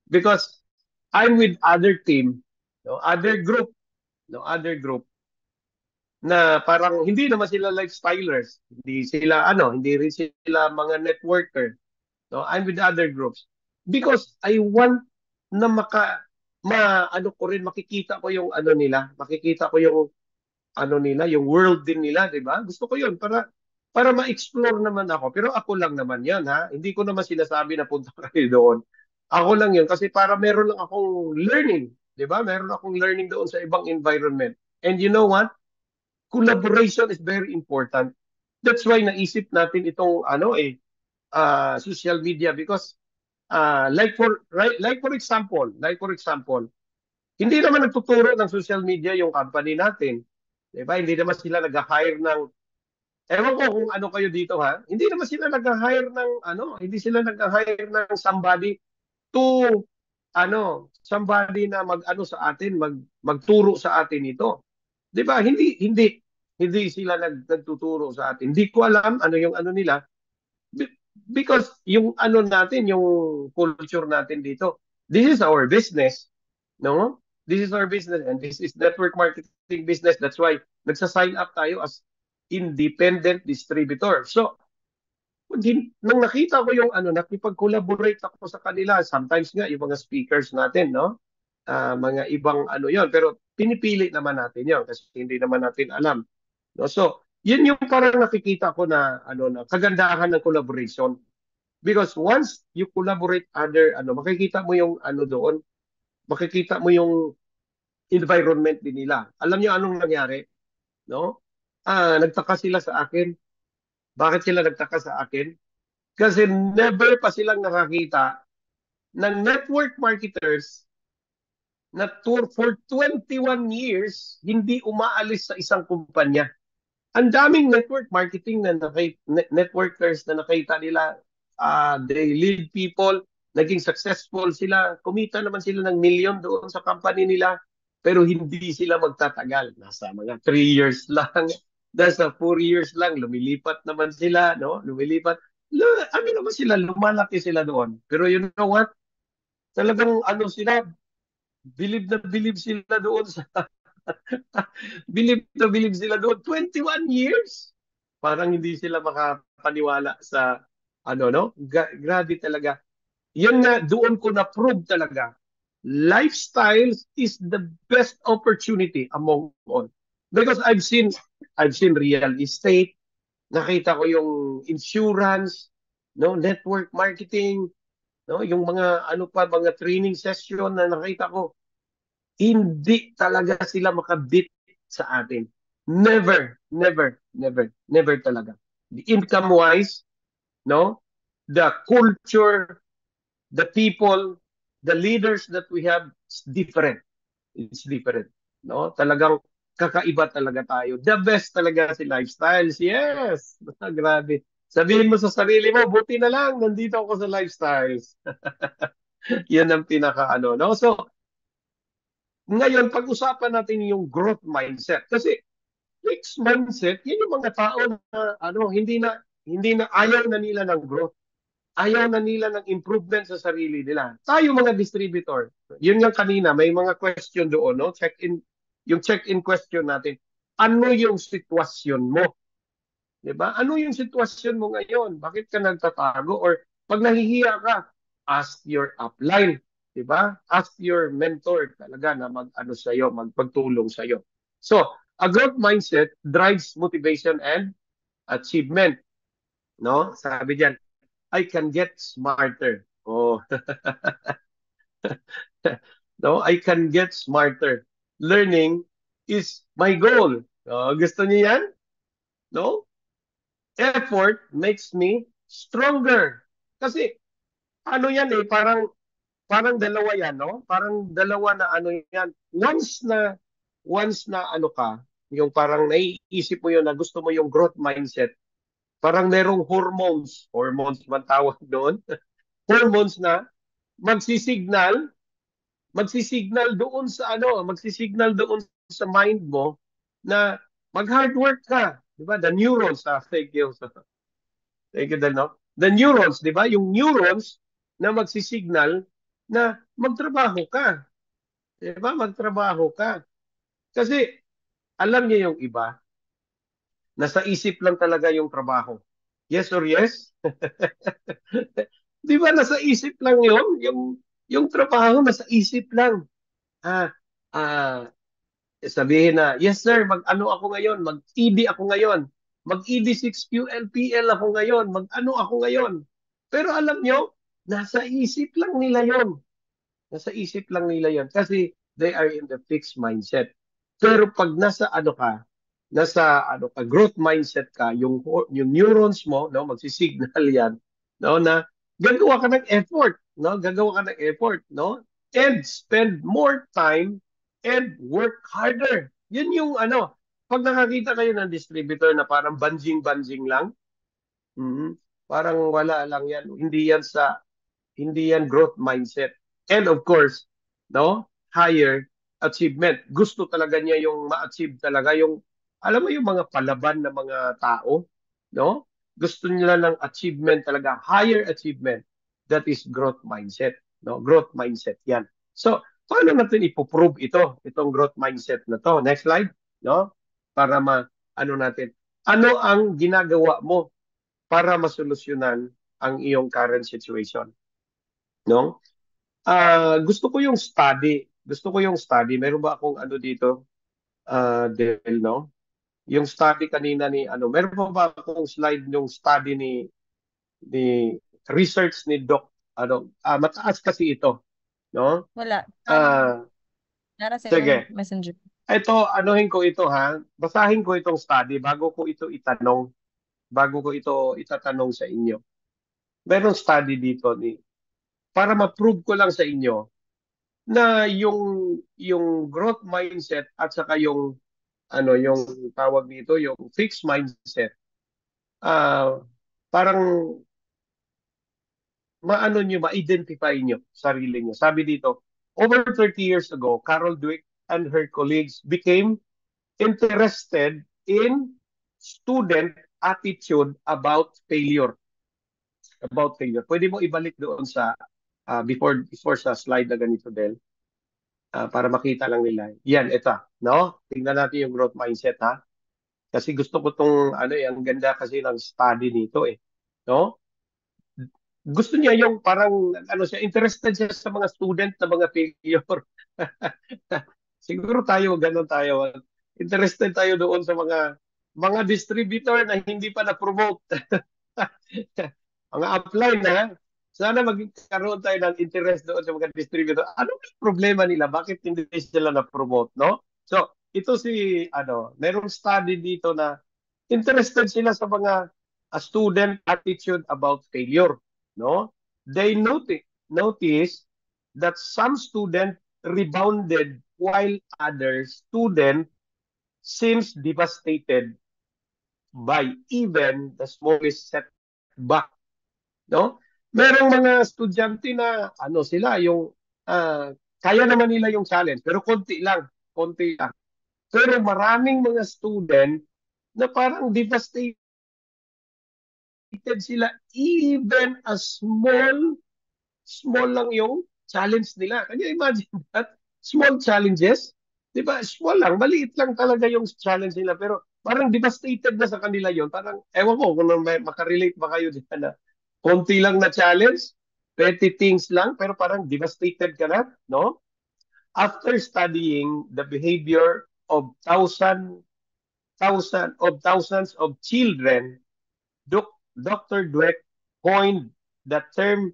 Because I'm with other team, no, other group na parang hindi naman sila lifestylers, hindi rin sila mga networker. No, I'm with other groups because I want na makikita ko yung makikita ko yung nila, yung world din nila, 'di ba? Gusto ko 'yun para ma-explore naman ako. Pero ako lang naman 'yan, ha. Hindi ko naman sinasabi na punta kayo doon. Ako lang 'yun kasi para meron lang akong learning, 'di ba? Meron akong learning doon sa ibang environment. And you know what? Collaboration is very important. That's why naisip natin itong social media because like for example, hindi naman nagtuturo ng social media yung company natin. 'Di ba? Hindi naman sila nag-hire ng ewan ko kung ano kayo dito ha. Hindi naman sila nag-hire ng hindi sila nag-hire ng to somebody na mag-ano sa atin, magturo sa atin ito. 'Di ba? Hindi sila nagtuturo sa atin. Hindi ko alam ano yung nila because yung natin, yung culture natin dito. This is our business, no? This is our business and this is network marketing business. That's why nagsa-sign up tayo as independent distributor. So, nung nakita ko yung nakipag-collaborate ako sa kanila, sometimes nga yung mga speakers natin, no? Mga ibang yon, pero pinipili naman natin yon kasi hindi naman natin alam. No? So, yun yung parang nakikita ko na na kagandahan ng collaboration. Because once you collaborate makikita mo yung doon, makikita mo yung environment din nila. Alam niyo anong nangyari? No? Nagtaka sila sa akin. Bakit sila nagtaka sa akin? Kasi never pa silang nakakita ng network marketers na for 21 years hindi umaalis sa isang kumpanya. Ang daming network marketing networkers na nakita nila, they lead people, naging successful sila, kumita naman sila ng milyon doon sa company nila, pero hindi sila magtatagal. Nasa mga 3 years lang, nasa 4 years lang, lumilipat naman sila, no? Lumilipat. Naman sila, lumalaki sila doon. Pero you know what? Talagang sila, bilib sila doon sa bilib sila doon. 21 years. Parang hindi sila makapaniwala sa no? Grabe talaga. Yun nga, doon ko na-prove talaga. Lifestyle is the best opportunity among all. Because I've seen I've seen real estate, nakita ko yung insurance, no, network marketing, no, yung mga ano pa, mga training session na nakita ko, hindi talaga sila makabit sa atin. Never, never, never, never talaga. The income wise, no, the culture, the people, the leaders that we have, is different. It's different. No? Talagang kakaiba talaga tayo. The best talaga si Lifestyles. Yes! Grabe. Sabihin mo sa sarili mo, buti na lang, nandito ako sa Lifestyles. Yan ang pinaka ano. No? So, ngayon, pag-usapan natin yung growth mindset. Kasi fixed mindset, yan yung mga tao na ano, hindi na ayaw na nila ng growth. Ayaw na nila ng improvement sa sarili nila. Tayo mga distributor, yun nga kanina, may mga question doon, no? Yung check-in question natin. Ano yung sitwasyon mo? 'Di ba? Ano yung sitwasyon mo ngayon? Bakit ka nagtatago? Or pag nahihiya ka, ask your upline. 'Di ba? Ask your mentor talaga na mag-ano sa'yo, magpagtulong sa'yo. So, a growth mindset drives motivation and achievement. No? Sabi diyan, I can get smarter. Oh, no, I can get smarter. Learning is my goal. Oh, gusto niyo yan? No? Effort makes me stronger. Kasi ano yan eh, parang dalawa yan, no? Parang dalawa na ano yan. Once na ano ka, yung parang naiisip mo yun na gusto mo yung growth mindset, parang merong hormones man tawag doon, hormones na magsisignal magsisignal doon sa mind mo na mag-hard work ka. Di ba? The neurons, thank you. Thank you, no? The neurons, di ba? Yung neurons na magsisignal na magtrabaho ka. Di ba? Magtrabaho ka. Kasi, alam niyo yung iba, nasa isip lang talaga yung trabaho. Yes or yes? Di ba? Nasa isip lang yun? Yung trabaho, nasa isip lang. Ah, ah, sabihin na, yes sir, mag-ano ako ngayon, mag-ED ako ngayon, mag-ED6QLPL ako ngayon, mag-ano ako ngayon. Pero alam nyo, nasa isip lang nila yon. Nasa isip lang nila yon kasi they are in the fixed mindset. Pero pag nasa growth mindset ka, yung neurons mo, no, magsisignal yan, no, na gagawa ka ng effort, no, gagawa ka ng effort, no, and spend more time and work harder. Yun yung ano, pag nakakita kayo ng distributor na parang banjing-banjing lang, mhm, parang wala lang yan. Hindi yan growth mindset. And of course, no, higher achievement. Gusto talaga niya yung ma-achieve talaga yung, alam mo yung mga palaban ng mga tao, no? Gusto nila ng achievement talaga, higher achievement. That is growth mindset, no? Growth mindset yan. So, paano natin ipoprove itong growth mindset na to? Next slide, no? Para ano natin. Ano ang ginagawa mo para masolusyonan ang iyong current situation, no? Gusto ko yung study. Gusto ko yung study. Meron ba akong ano dito? Del, no? Yung study kanina ni ano, meron ba akong slide yung study ni research ni Doc ano, mataas kasi ito, no? Wala. Ah, Nara sa sige. messenger. Ito, anuhin ko ito ha. Basahin ko itong study bago ko ito itatanong sa inyo. Merong study dito para ma-prove ko lang sa inyo na yung growth mindset at saka yung tawag dito, yung fixed mindset, ah parang ma-identify nyo sarili nyo. Sabi dito, over 30 years ago, Carol Dweck and her colleagues became interested in student attitude about failure. About failure. Pwede mo ibalik doon sa before sa slide na ganito, Del. Para makita lang nila. Yan, ito. No? Tingnan natin yung growth mindset, ha? Kasi gusto ko tong ano ang ganda kasi ng study nito eh. No? Gusto niya yung parang ano siya, interested siya sa mga student na mga failure. Siguro tayo ganun tayo. Interested tayo doon sa mga distributor na hindi pa na-promote. Mga upline na, sana magkaroon tayo ng interest doon sa mga distributor. Ano ang problema nila? Bakit hindi sila na-promote, no? So, ito merong study dito na interested sila sa mga student attitude about failure, no? They notice that some student rebounded while other student seems devastated by even the smallest setback, no? Merong mga estudyante na sila yung kaya naman nila yung challenge pero konti lang. Pero maraming mga student na parang devastated sila even a small lang yung challenge nila. Can you imagine that? Small challenges, 'di ba? Small lang, maliit lang talaga yung challenge nila pero parang devastated na sa kanila yon. Parang ewan ko kung makarelate ba kayo diyan na konti lang na challenge, petty things lang pero parang devastated ka na, no? After studying the behavior of thousands of children, Dr. Dweck coined the term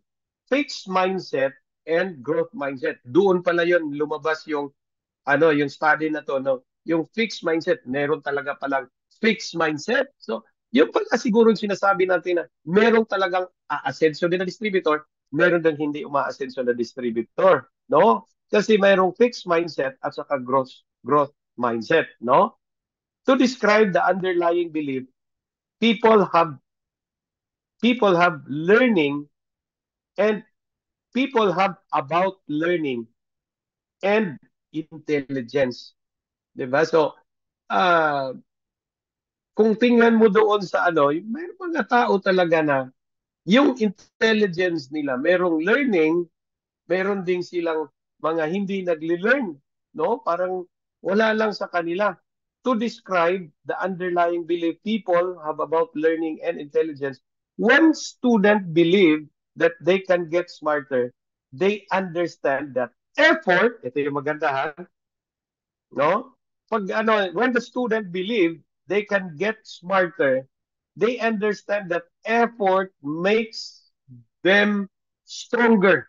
fixed mindset and growth mindset. Doon pala yon lumabas yung study na to, no? Yung fixed mindset, meron talaga palang fixed mindset. So, yung pala siguro yung sinasabi natin na meron talagang aasenso din na distributor, meron din hindi umaasenso na distributor, no? Kasi mayroong fixed mindset at saka growth mindset, no? To describe the underlying belief, people have people have learning and people have about learning and intelligence. Diba? So, uh, kung tingnan mo doon sa may mga tao talaga na yung intelligence nila, merong learning, meron ding silang mga hindi nagli-learn, no? Parang wala lang sa kanila. To describe the underlying belief people have about learning and intelligence, when student believe that they can get smarter, they understand that effort, ito yung maganda ha, no? When the student believe they can get smarter, they understand that effort makes them stronger.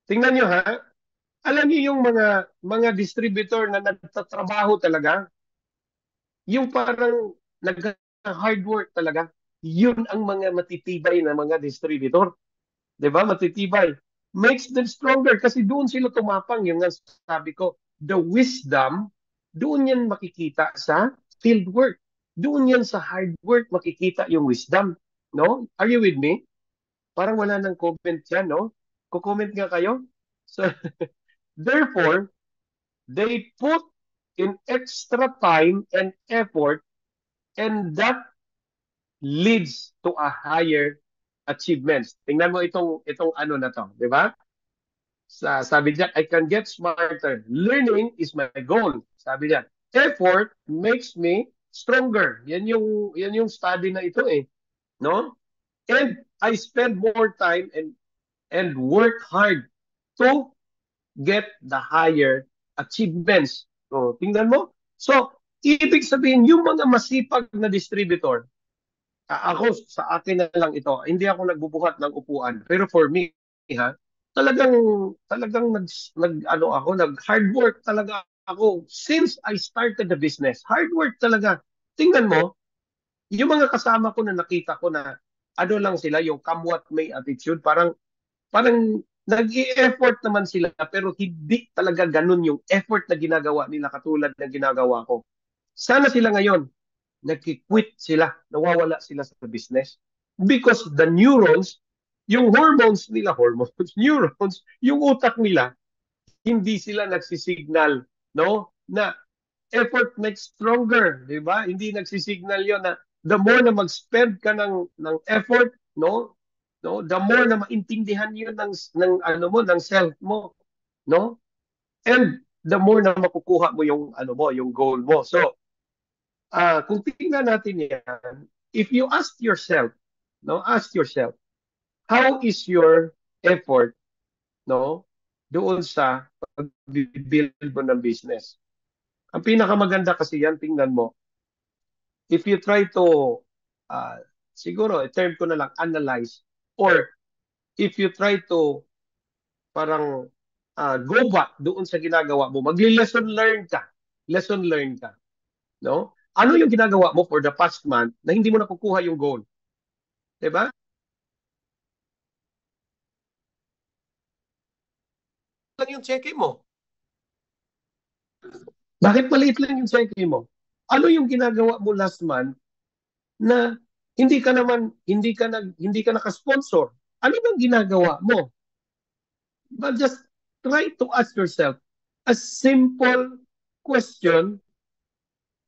Tingnan nyo ha, alam niyo yung mga distributor na nagtatrabaho talaga, yung parang nag-hard work talaga, yun ang mga matitibay na mga distributor. 'Di ba? Matitibay. Makes them stronger kasi doon sila tumapang. Yung nga sabi ko, the wisdom, doon yan makikita sa field work. Doon yan sa hard work makikita yung wisdom. No? Are you with me? Parang wala nang comment dyan, no? Kukomment nga kayo? So, therefore, they put in extra time and effort and that leads to a higher achievements. Tingnan mo itong ano na to, di ba? Sabi niya, I can get smarter. Learning is my goal. Sabi niya, effort makes me stronger. Yan yung study na ito eh, no? And I spend more time and work hard to get the higher achievements. So, tingnan mo. So, ibig sabihin, yung mga masipag na distributor, ako, sa akin na lang ito, hindi ako nagbubuhat ng upuan. Pero for me, ha, talagang, talagang nag hard work talaga ako since I started the business. Hard work talaga. Tingnan mo, yung mga kasama ko na nakita ko na lang sila, yung come what may attitude, parang nag-i-effort naman sila pero hindi talaga ganun yung effort na ginagawa nila katulad ng ginagawa ko. Sana sila ngayon, nag-quit sila, nawawala sila sa business. Because the neurons, yung neurons, yung utak nila, hindi sila nagsisignal, no? Na effort makes stronger, di ba? Hindi nagsisignal yon na the more na mag-spend ka ng effort, no? No, the more na maintindihan niyo ng self mo, no? And the more na makukuha mo yung goal mo. So, kung tingnan natin yan, if you ask yourself, no, how is your effort, no, doon sa pag-build mo ng business? Ang pinakamaganda kasi yan, tingnan mo, if you try to, uh, siguro, term ko na lang, analyze, or if you try to parang go back doon sa ginagawa mo, magli-lesson learn ka. Lesson learn ka. No? Ano yung ginagawa mo for the past month na hindi mo nakukuha yung goal? Diba? Ano yung check mo? Bakit maliit lang yung check mo? Ano yung ginagawa mo last month na hindi ka naka-sponsor? Ano bang ginagawa mo? But just try to ask yourself a simple question,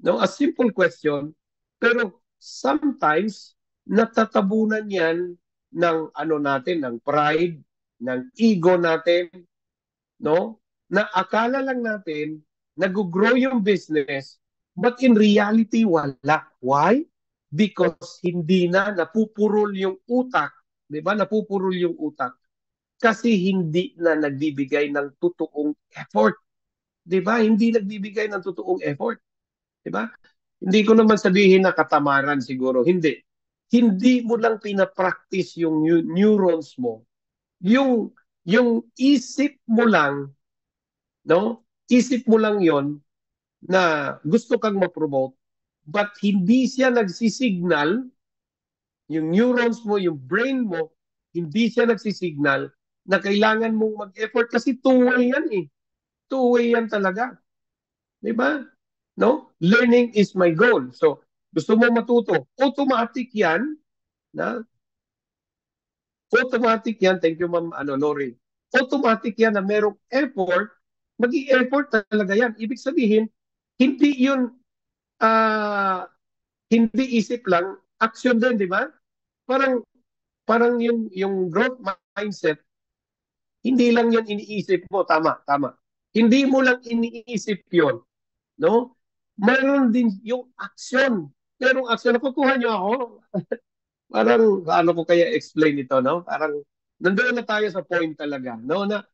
no? A simple question, pero sometimes natatabunan yan ng ano natin, ng pride, ng ego natin, no? Na akala lang natin nag-grow yung business, but in reality wala. Why? Because hindi na napupurol yung utak, 'di ba? Napupurol yung utak kasi hindi na nagbibigay ng totoong effort. 'Di ba? Hindi nagbibigay ng totoong effort. 'Di ba? Hindi ko naman sabihin na katamaran siguro. Hindi. Hindi mo lang pinapractice yung neurons mo. Yung isip mo lang, no? Isip mo lang 'yon na gusto kang ma-promote, but hindi siya nagsisignal, yung neurons mo, yung brain mo, hindi siya nagsisignal na kailangan mong mag-effort kasi two-way yan eh. Two-way yan talaga. Di ba? No? Learning is my goal. So, gusto mo matuto, automatic yan, na automatic yan, thank you ma'am Lori, automatic yan na merong effort, mag-i-effort talaga yan. Ibig sabihin, hindi yun, ah, hindi isip lang, action din, di ba? Parang, parang yung growth mindset, hindi lang yan iniisip mo, tama, tama. Hindi mo lang iniisip yon, no? Mayroon din yung action. Merong action. Nakukuha niyo ako? Parang, ano ko kaya explain ito, no? Parang, nandoon na tayo sa point talaga, no? Na,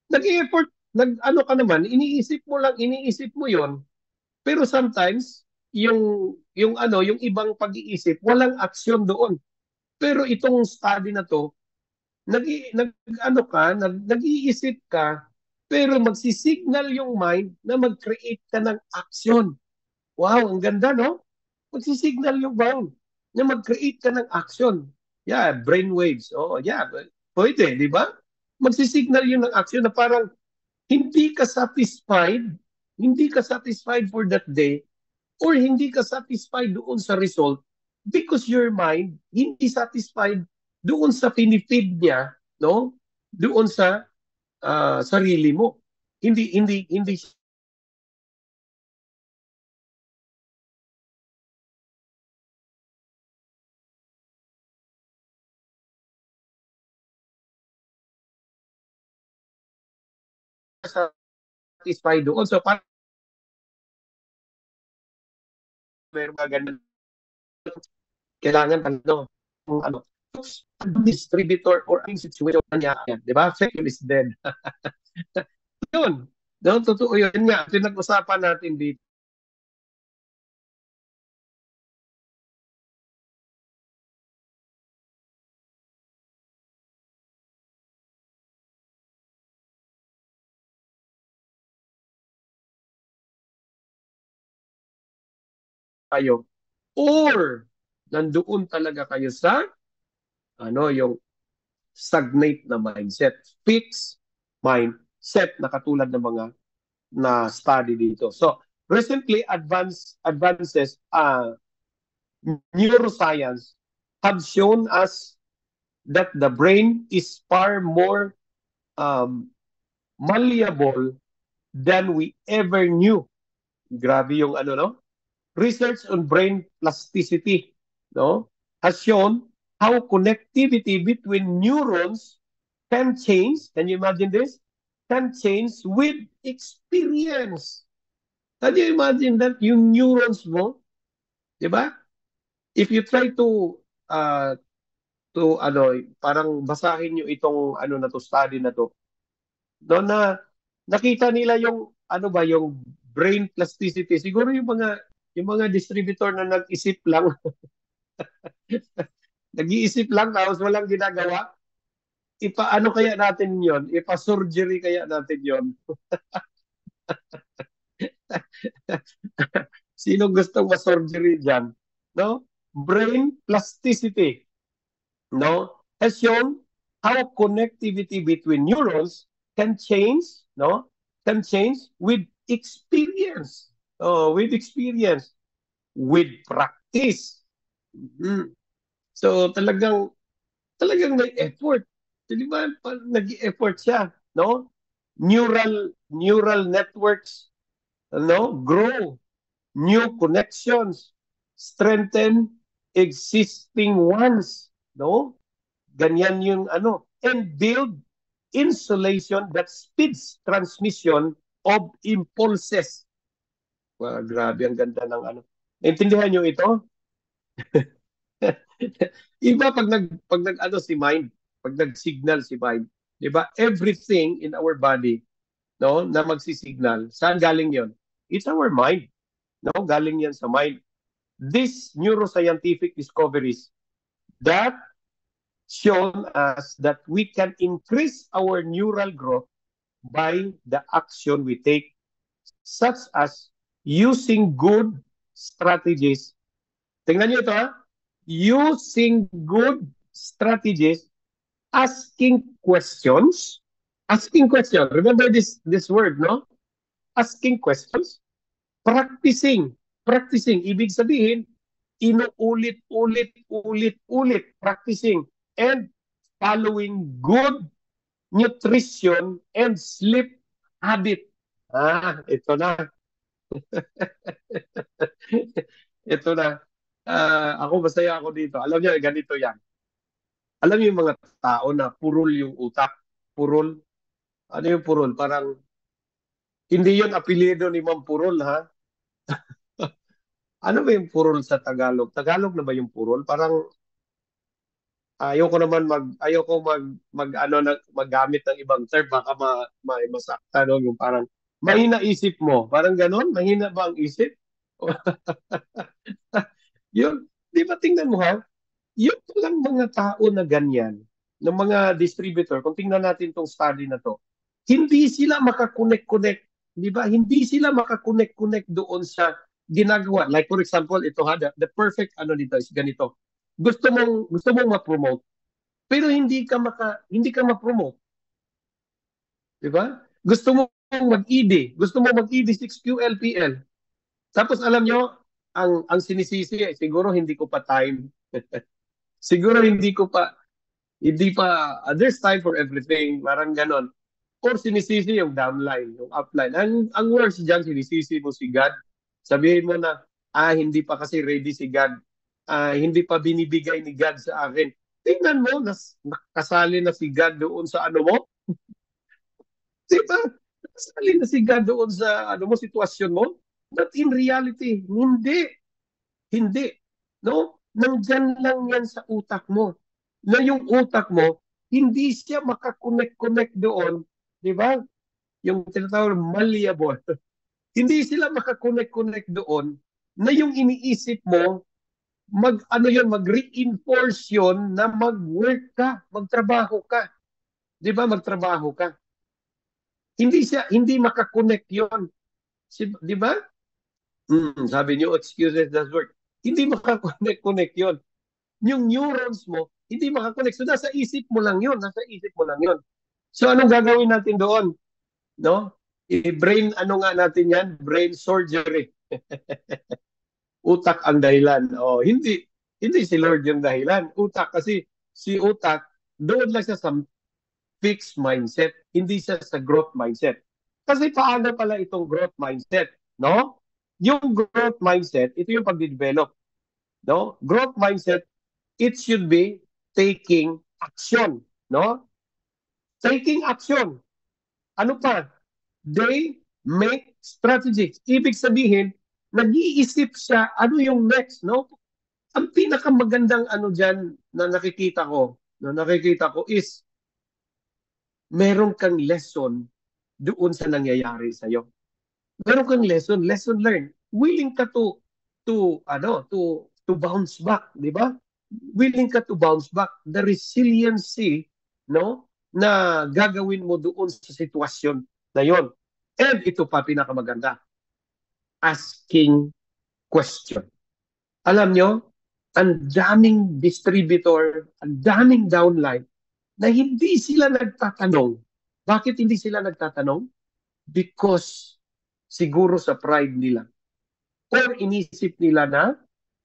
nag-effort, ano ka naman, iniisip mo yon, pero sometimes, yung ibang pag-iisip, walang action doon. Pero itong study na to, nag nag-iisip ka, pero magsisignal yung mind na mag-create ka ng action. Wow, ang ganda, no? Magsisignal yung mind na mag-create ka ng action. Yeah, brain waves. Oh, yeah, pwede, di ba? Magsisignal yun ng action na parang hindi ka satisfied, hindi ka satisfied for that day, or hindi ka satisfied doon sa result because your mind hindi satisfied doon sa pinifeed niya, no? Doon sa sarili mo. Hindi satisfied doon. So parang meron mga ganun, kailangan ano, distributor or ang situation niya, di ba? Second is dead. Yun. No, totoo yun nga. Pinag-usapan natin dito kayo. Or, nandoon talaga kayo sa, yung stagnate na mindset. Fixed mindset na katulad ng mga na study dito. So, recently advances neuroscience have shown us that the brain is far more um, malleable than we ever knew. Grabe yung no? Research on brain plasticity, no, has shown how connectivity between neurons can change. Can you imagine this? Can change with experience. Can you imagine that? Yung neurons mo, di ba? If you try uh, parang basahin nyo itong na to, study na to, no, na nakita nila yung, yung brain plasticity. Siguro yung mga yung mga distributor na nag-isip lang, nag-iisip lang tapos walang ginagawa, ipaano kaya natin yon? Ipa-surgery kaya natin yon? Sino gustong ma-surgery dyan? No? Brain plasticity, no, has shown how connectivity between neurons can change, no, can change with experience, with experience, with practice. Mm. So talagang may effort. Di ba? Nag-effort siya, no? Neural networks, no, grow, new connections, strengthen existing ones, no? Ganyan yung ano, and build insulation that speeds transmission of impulses. Wow, grabe, ang ganda ng ano. Naintindihan nyo ito? Iba pag nag ano si mind, pag nag-signal si mind, 'di ba? Everything in our body, no, na magsi-signal, saan galing 'yon? It's our mind, no? Galing 'yan sa mind. These neuroscientific discoveries that shown us that we can increase our neural growth by the action we take, such as using good strategies. Tingnan niyo ito, ha? Using good strategies, asking questions. Remember this word, no? Asking questions, practicing. Ibig sabihin, inuulit-ulit, practicing, and following good nutrition and sleep habit. Ito na. Ito na. Ako, masaya ako dito. Alam niyo, ganito yan. Alam niyo yung mga tao na purol yung utak. Purol. Ano yung purol? Parang, hindi yun apelyido ni Ma'am Purol, ha? Ano ba yung purol sa Tagalog? Tagalog na ba yung purol? Parang, ayoko mag ano maggamit ng ibang term baka masakta, no, yung parang mahina isip mo, parang ganon, mahina ba ang isip? Yun, di ba, tingnan mo, ha, yung lang mga tao na ganyan, ng mga distributor, kung tingnan natin tong study na to, hindi sila makakonect-connect, di ba? Hindi sila makakonect-connect doon sa ginagawa. Like for example, ito, ha, the perfect ano dito is ganito. Gusto mong ma-promote, pero hindi ka ma-promote, di ba? Gusto mo mag-ED 6QLPL. Tapos alam nyo, ang sinisisi, siguro hindi ko pa time. Siguro hindi pa, there's time for everything, parang ganon. Or sinisisi yung downline, yung upline. Ang worst dyan, sinisisi mo si God. Sabihin mo na, hindi pa kasi ready si God. Hindi pa binibigay ni God sa akin. Tingnan mo, nakasali na si God doon sa ano mo. Diba? Nakasali na si God doon sa ano mo, sitwasyon mo. But in reality, hindi. Hindi. No? Nandyan lang yan sa utak mo. Na yung utak mo, hindi siya makakonect-connect doon. Di ba? Yung tinatawag malleable. Hindi sila makakonect-connect doon na yung iniisip mo, mag-reinforce yun na mag-work ka, magtrabaho ka. Di ba? Magtrabaho ka. Hindi makakonect yun. Di ba? Sabi niyo, excuses does work. Hindi makakonect yun. Yung neurons mo, hindi makakonect. So, nasa isip mo lang yun. So, anong gagawin natin doon? No? Brain, ano nga natin yan? Brain surgery. Utak ang dahilan. Hindi si Lord yung dahilan. Utak, kasi si utak, doon lang siya sa fixed mindset, hindi siya sa growth mindset. Kasi paano pala itong growth mindset, no? Yung growth mindset, ito yung pag-develop, no? Growth mindset, it should be taking action, no? Taking action. Ano pa? They make strategies. Ibig sabihin, nag-iisip siya, ano yung next, no? Ang pinakamagandang ano dyan na nakikita ko is meron kang lesson doon sa nangyayari sa'yo. Meron kang lesson learned. Willing ka to to bounce back, di ba? Willing ka to bounce back. The resiliency, no, na gagawin mo doon sa sitwasyon na yon. And ito pa pinakamaganda, asking question. Alam nyo, ang daming distributor, ang daming downline na hindi sila nagtatanong. Bakit hindi sila nagtatanong? Because siguro sa pride nila. Or inisip nila na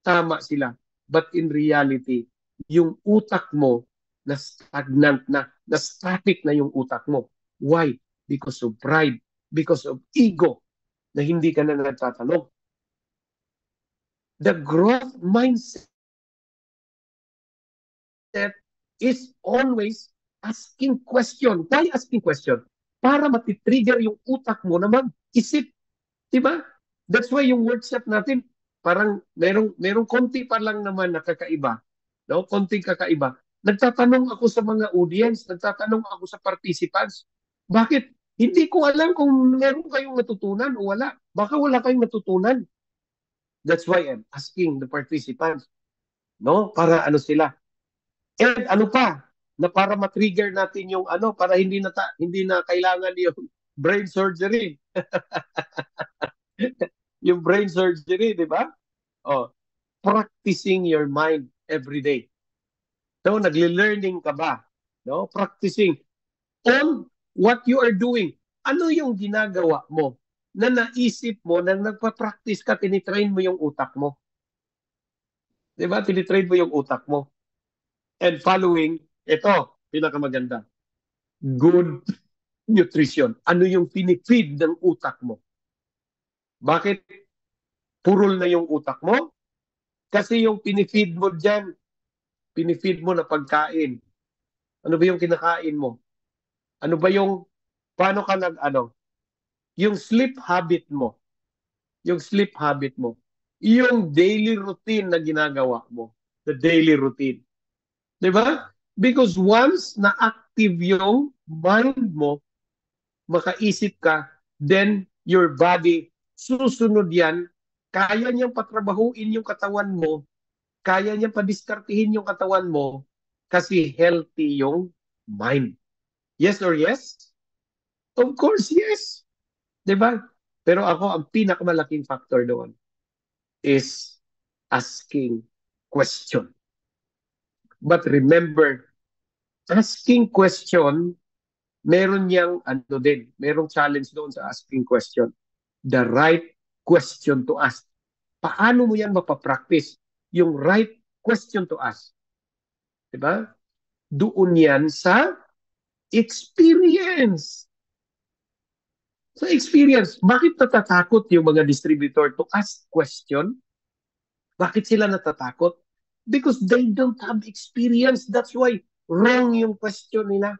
tama sila. But in reality, yung utak mo na stagnant na static na yung utak mo. Why? Because of pride, because of ego, na hindi ka na nagtatanong. The growth mindset is always asking question. Why asking question? Para matitrigger yung utak mo na mag-isip. Diba? That's why yung workshop natin, parang merong konti pa lang naman nakakaiba. No? Konting kakaiba. Nagtatanong ako sa mga audience, nagtatanong ako sa participants. Bakit? Hindi ko alam kung meron kayong natutunan o wala. Baka wala kayong natutunan. That's why I'm asking the participants. No? Para ano sila. And ano pa? Na para ma-trigger natin yung para hindi na kailangan yung brain surgery. Yung brain surgery, di ba? Oh, practicing your mind every day. So, nagle-learning ka ba? No? Practicing on what you are doing. Ano yung ginagawa mo na naisip mo na nagpa-practice ka, tinitrain mo yung utak mo. Di ba? Tinitrain mo yung utak mo. And following, ito, pinakamaganda. Good nutrition. Ano yung pinifeed ng utak mo? Bakit purol na yung utak mo? Kasi yung pinifeed mo dyan, pinifeed mo na pagkain. Ano ba yung kinakain mo? Ano ba yung, paano ka yung sleep habit mo. Yung sleep habit mo. Yung daily routine na ginagawa mo. The daily routine. Diba? Because once na-active yung mind mo, makaisip ka, then your body, susunod yan, kaya niyang patrabahuin yung katawan mo, kaya niyang padiskartihin yung katawan mo, kasi healthy yung mind. Yes or yes? Of course, yes. Diba? Pero ako, ang pinakamalaking factor doon is asking question. But remember, asking question, meron niyang merong challenge doon sa asking question. The right question to ask. Paano mo yan mapapractice? Yung right question to ask. Diba? Doon yan sa experience. Sa experience, bakit natatakot yung mga distributor to ask question? Bakit sila natatakot? Because they don't have experience. That's why wrong yung question nila.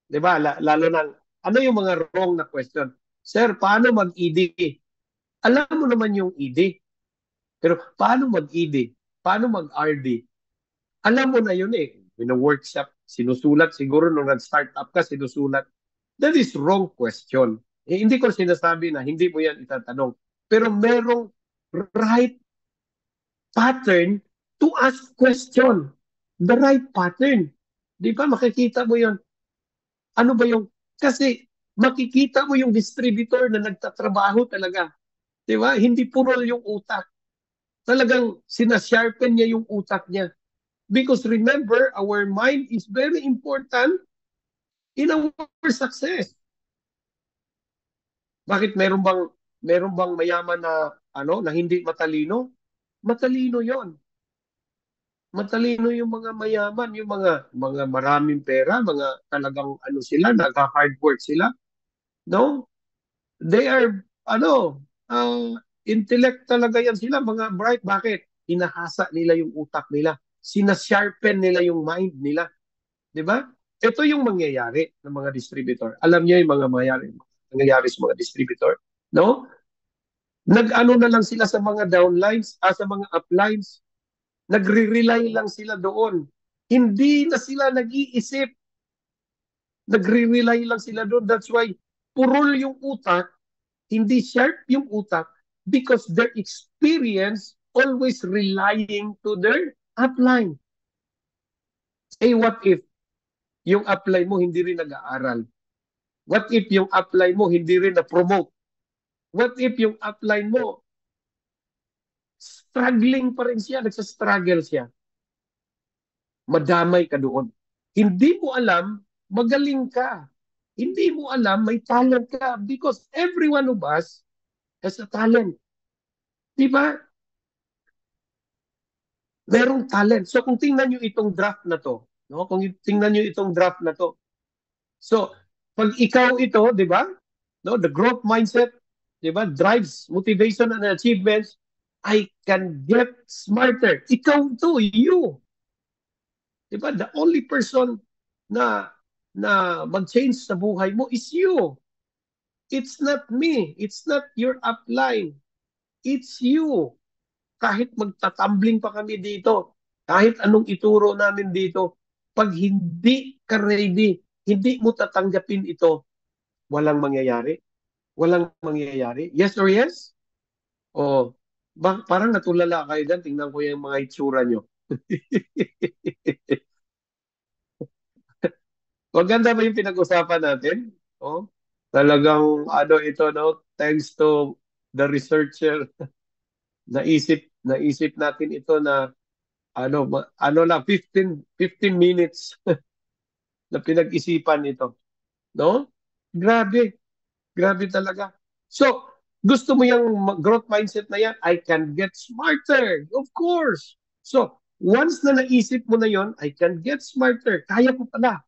Diba? Lalo na, ano yung mga wrong na question? Sir, paano mag-ED? Alam mo naman yung ED. Pero paano mag-ED? Paano mag-RD? Alam mo na yun eh. In a workshop, sinusulat. Siguro nung nag-start up ka, sinusulat. That is wrong question. Eh, hindi ko sinasabi na hindi mo yan itatanong. Pero merong right pattern to ask question. The right pattern. Di ba? Makikita mo yun. Ano ba yung... Kasi makikita mo yung distributor na nagtatrabaho talaga. Di ba? Hindi purol yung utak. Talagang sinasharpen niya yung utak niya. Because remember, our mind is very important in our success. Bakit meron bang mayaman na na hindi matalino? Matalino 'yon. Matalino yung mga mayaman, yung mga maraming pera, mga talagang sila, nagka-hard work sila. No? They are intellect talaga yan sila, mga bright. Bakit? Hinahasa nila yung utak nila. Sinasharpen nila yung mind nila. 'Di ba? Ito yung mangyayari ng mga distributor. Alam niyo yung mga nangyayari sa mga distributor, no? Nag-ano na lang sila sa mga downlines, sa mga uplines. Nagre-rely lang sila doon. Hindi na sila nag-iisip. Nagre-rely lang sila doon. That's why purol yung utak, hindi sharp yung utak, because their experience always relying to their upline. Eh, what if yung upline mo hindi rin nag-aaral? What if yung upline mo hindi rin na-promote? What if yung upline mo struggling pa rin siya, nagsa-struggle siya? Madamay ka doon. Hindi mo alam, magaling ka. Hindi mo alam, may talent ka. Because every one of us has a talent. Di ba? Merong talent. So kung tingnan nyo itong draft na to, no? Kung tingnan nyo itong draft na to, so pag ikaw ito, di ba? No, the growth mindset, di ba? Drives motivation and achievements. I can get smarter. Ikaw to, you. Di ba? The only person na mag-change sa buhay mo is you. It's not me. It's not your upline. It's you. Kahit magtatumbling pa kami dito, kahit anong ituro namin dito, pag hindi ka ready, hindi mo tatanggapin ito, walang mangyayari. Walang mangyayari. Yes or yes? O, parang natulala kayo dyan. Tingnan ko yung mga itsura nyo. Maganda ba yung pinag-usapan natin? Oh, talagang ano ito, no? Thanks to the researcher, naisip natin ito na ano lang 15 minutes na pinag-isipan ito, no? Grabe, grabe talaga. So, gusto mo yung growth mindset na yan? I can get smarter. Of course. So, once na naisip mo na yon, I can get smarter. Kaya ko pala.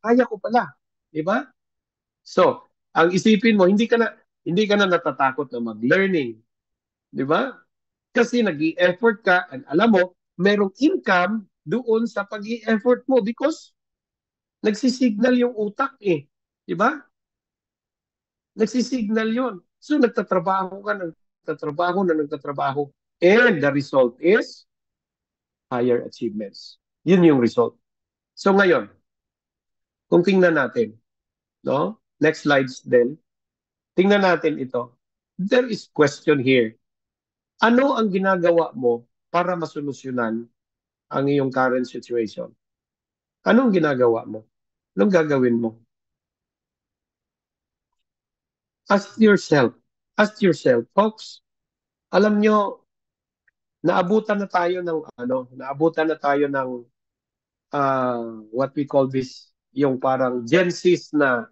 Di ba? So, ang isipin mo, hindi ka na natatakot na mag-learning. Di ba? Kasi nag-i-effort ka and alam mo, merong income doon sa pag-i-effort mo because nagsisignal yung utak eh. Di ba? Nagsisignal yon. So nagtatrabaho ka, nagtatrabaho. And the result is higher achievements. Yun yung result. So ngayon, kung tingnan natin, no? Next slides din. Tingnan natin ito. There is question here. Ano ang ginagawa mo para masolusyonan ang iyong current situation? Anong ginagawa mo? Anong gagawin mo? Ask yourself. Ask yourself, folks. Alam nyo, naabutan na tayo ng what we call this, yung parang Gen Z na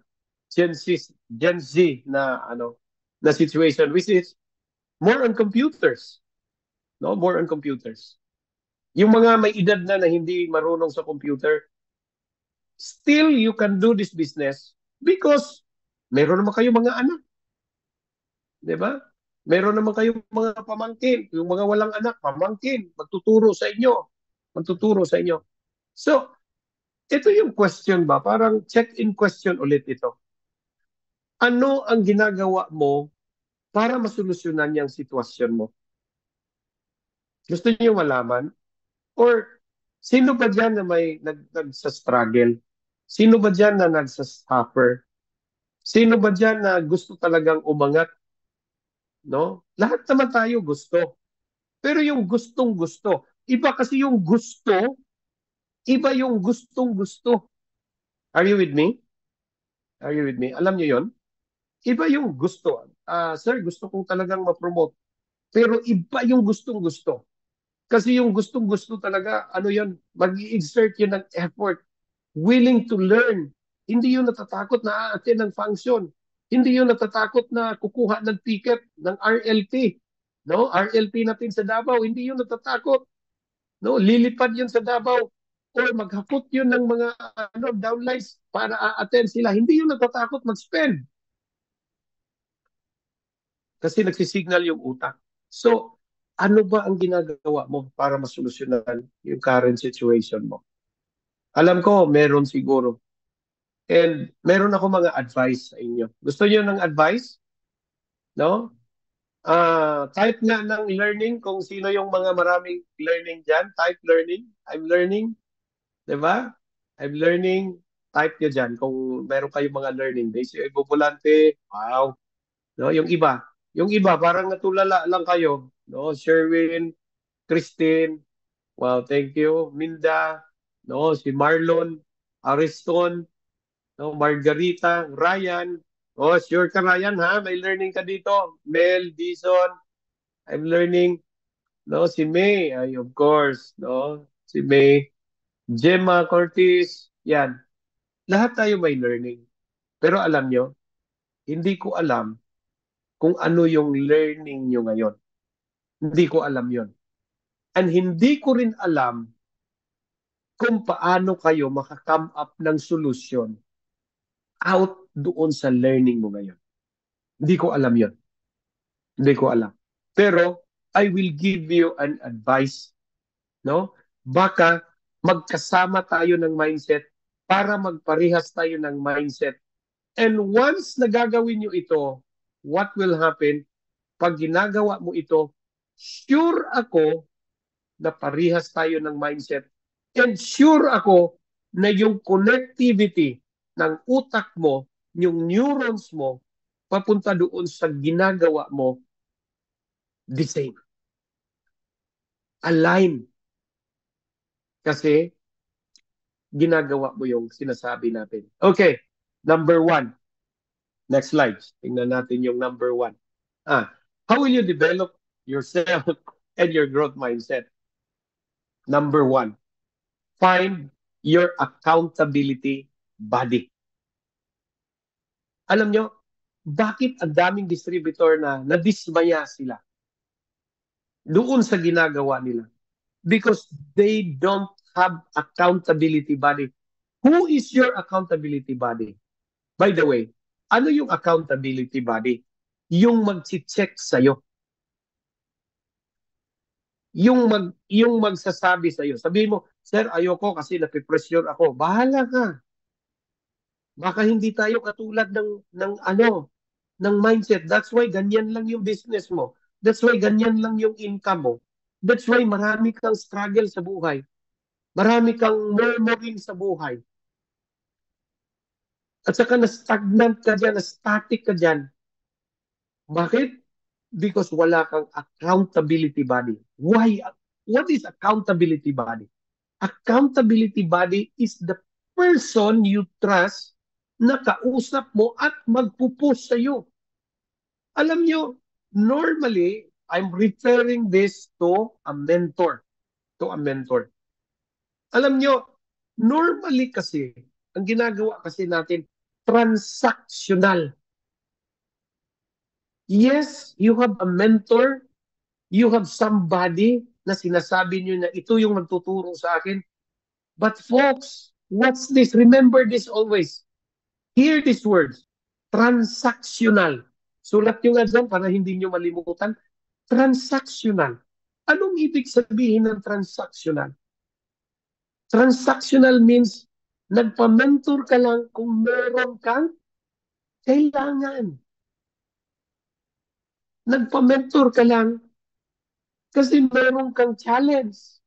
situation which is more on computers, no? More on computers. Yung mga may edad na hindi marunong sa computer, still you can do this business because meron naman kayo mga anak. 'Di ba? Meron naman kayong mga pamangkin, yung mga walang anak, pamangkin, magtuturo sa inyo. Magtuturo sa inyo. So, ito yung question ba? Parang check-in question ulit ito. Ano ang ginagawa mo para masolusyonan yung sitwasyon mo? Gusto niyo malaman? Or sino ba dyan na may nagsa-struggle? Sino ba dyan na nagsa-suffer? Sino ba dyan na gusto talagang umangat? No? Lahat naman tayo gusto. Pero yung gustong-gusto, iba kasi yung gusto, iba yung gustong-gusto. Are you with me? Are you with me? Alam niyo yon? Iba yung gusto. Sir, gusto kong talagang ma-promote. Pero iba yung gustong-gusto. Kasi yung gustong-gusto talaga, ano yon, mag-i-exert yun ng effort. Willing to learn. Hindi yun natatakot na a-attend ng function. Hindi yun natatakot na kukuha ng ticket ng RLP. No? RLP natin sa Davao, hindi yun natatakot. No? Lilipad yun sa Davao or maghakot yun ng mga downlines para a-attend sila. Hindi yun natatakot mag-spend. Kasi nagsisignal yung utak. So, ano ba ang ginagawa mo para masolusyonan yung current situation mo? Alam ko, meron siguro. And meron ako mga advice sa inyo. Gusto niyo ng advice? No? Type nga ng learning kung sino yung mga maraming learning dyan. Type learning. I'm learning. Diba? I'm learning. Type nyo dyan kung meron kayong mga learning. Daisy Bubulante. Wow. No? Yung iba. Yung iba, parang natulala lang kayo. No? Sherwin, Christine, wow, thank you. Minda, no? Si Marlon, Ariston, no? Margarita, Ryan. Oh, sure ka Ryan ha? May learning ka dito. Mel, Dison, I'm learning. No, si May, ay, of course, no? Si May, Gemma Cortez, yan. Lahat tayo may learning. Pero alam nyo, hindi ko alam kung ano yung learning nyo ngayon. Hindi ko alam yon. And hindi ko rin alam kung paano kayo makakome up ng solusyon out doon sa learning mo ngayon. Hindi ko alam yon. Hindi ko alam. Pero I will give you an advice, no? Baka magkasama tayo ng mindset para magparehas tayo ng mindset. And once nagagawin nyo ito, what will happen? Pag ginagawa mo ito, sure ako na parehas tayo ng mindset. And sure ako na yung connectivity ng utak mo, yung neurons mo, papunta doon sa ginagawa mo, the same. Align. Kasi ginagawa mo yung sinasabi natin. Okay, number 1. Next slide. Tingnan natin yung number 1. How will you develop yourself and your growth mindset? Number 1, find your accountability body. Alam nyo, bakit ang daming distributor na nadismaya sila doon sa ginagawa nila? Because they don't have accountability body. Who is your accountability body? By the way, ano yung accountability body? Yung mag-check sa'yo. Yung magsasabi sa'yo. Sabihin mo, sir, ayoko kasi napipressure ako. Bahala ka. Baka hindi tayo katulad ng mindset. That's why ganyan lang yung business mo. That's why ganyan lang yung income mo. That's why marami kang struggle sa buhay. Marami kang murmuring sa buhay. At saka na-stagnant ka dyan, na-static ka dyan. Bakit? Because wala kang accountability body. Why? What is accountability body? Accountability body is the person you trust na kausap mo at magpupush sa'yo. Alam nyo, normally, I'm referring this to a mentor. To a mentor. Alam nyo, normally kasi, ang ginagawa kasi natin, transactional. Yes, you have a mentor, you have somebody na sinasabi nyo na ito yung magtuturo sa akin. But folks, what's this? Remember this always. Hear these words. Transactional. Sulat nyo nga dyan para hindi nyo malimutan. Transactional. Anong ibig sabihin ng transactional? Transactional means nagpa-mentor ka lang kung meron kang kailangan. Nagpa-mentor ka lang kasi meron kang challenge.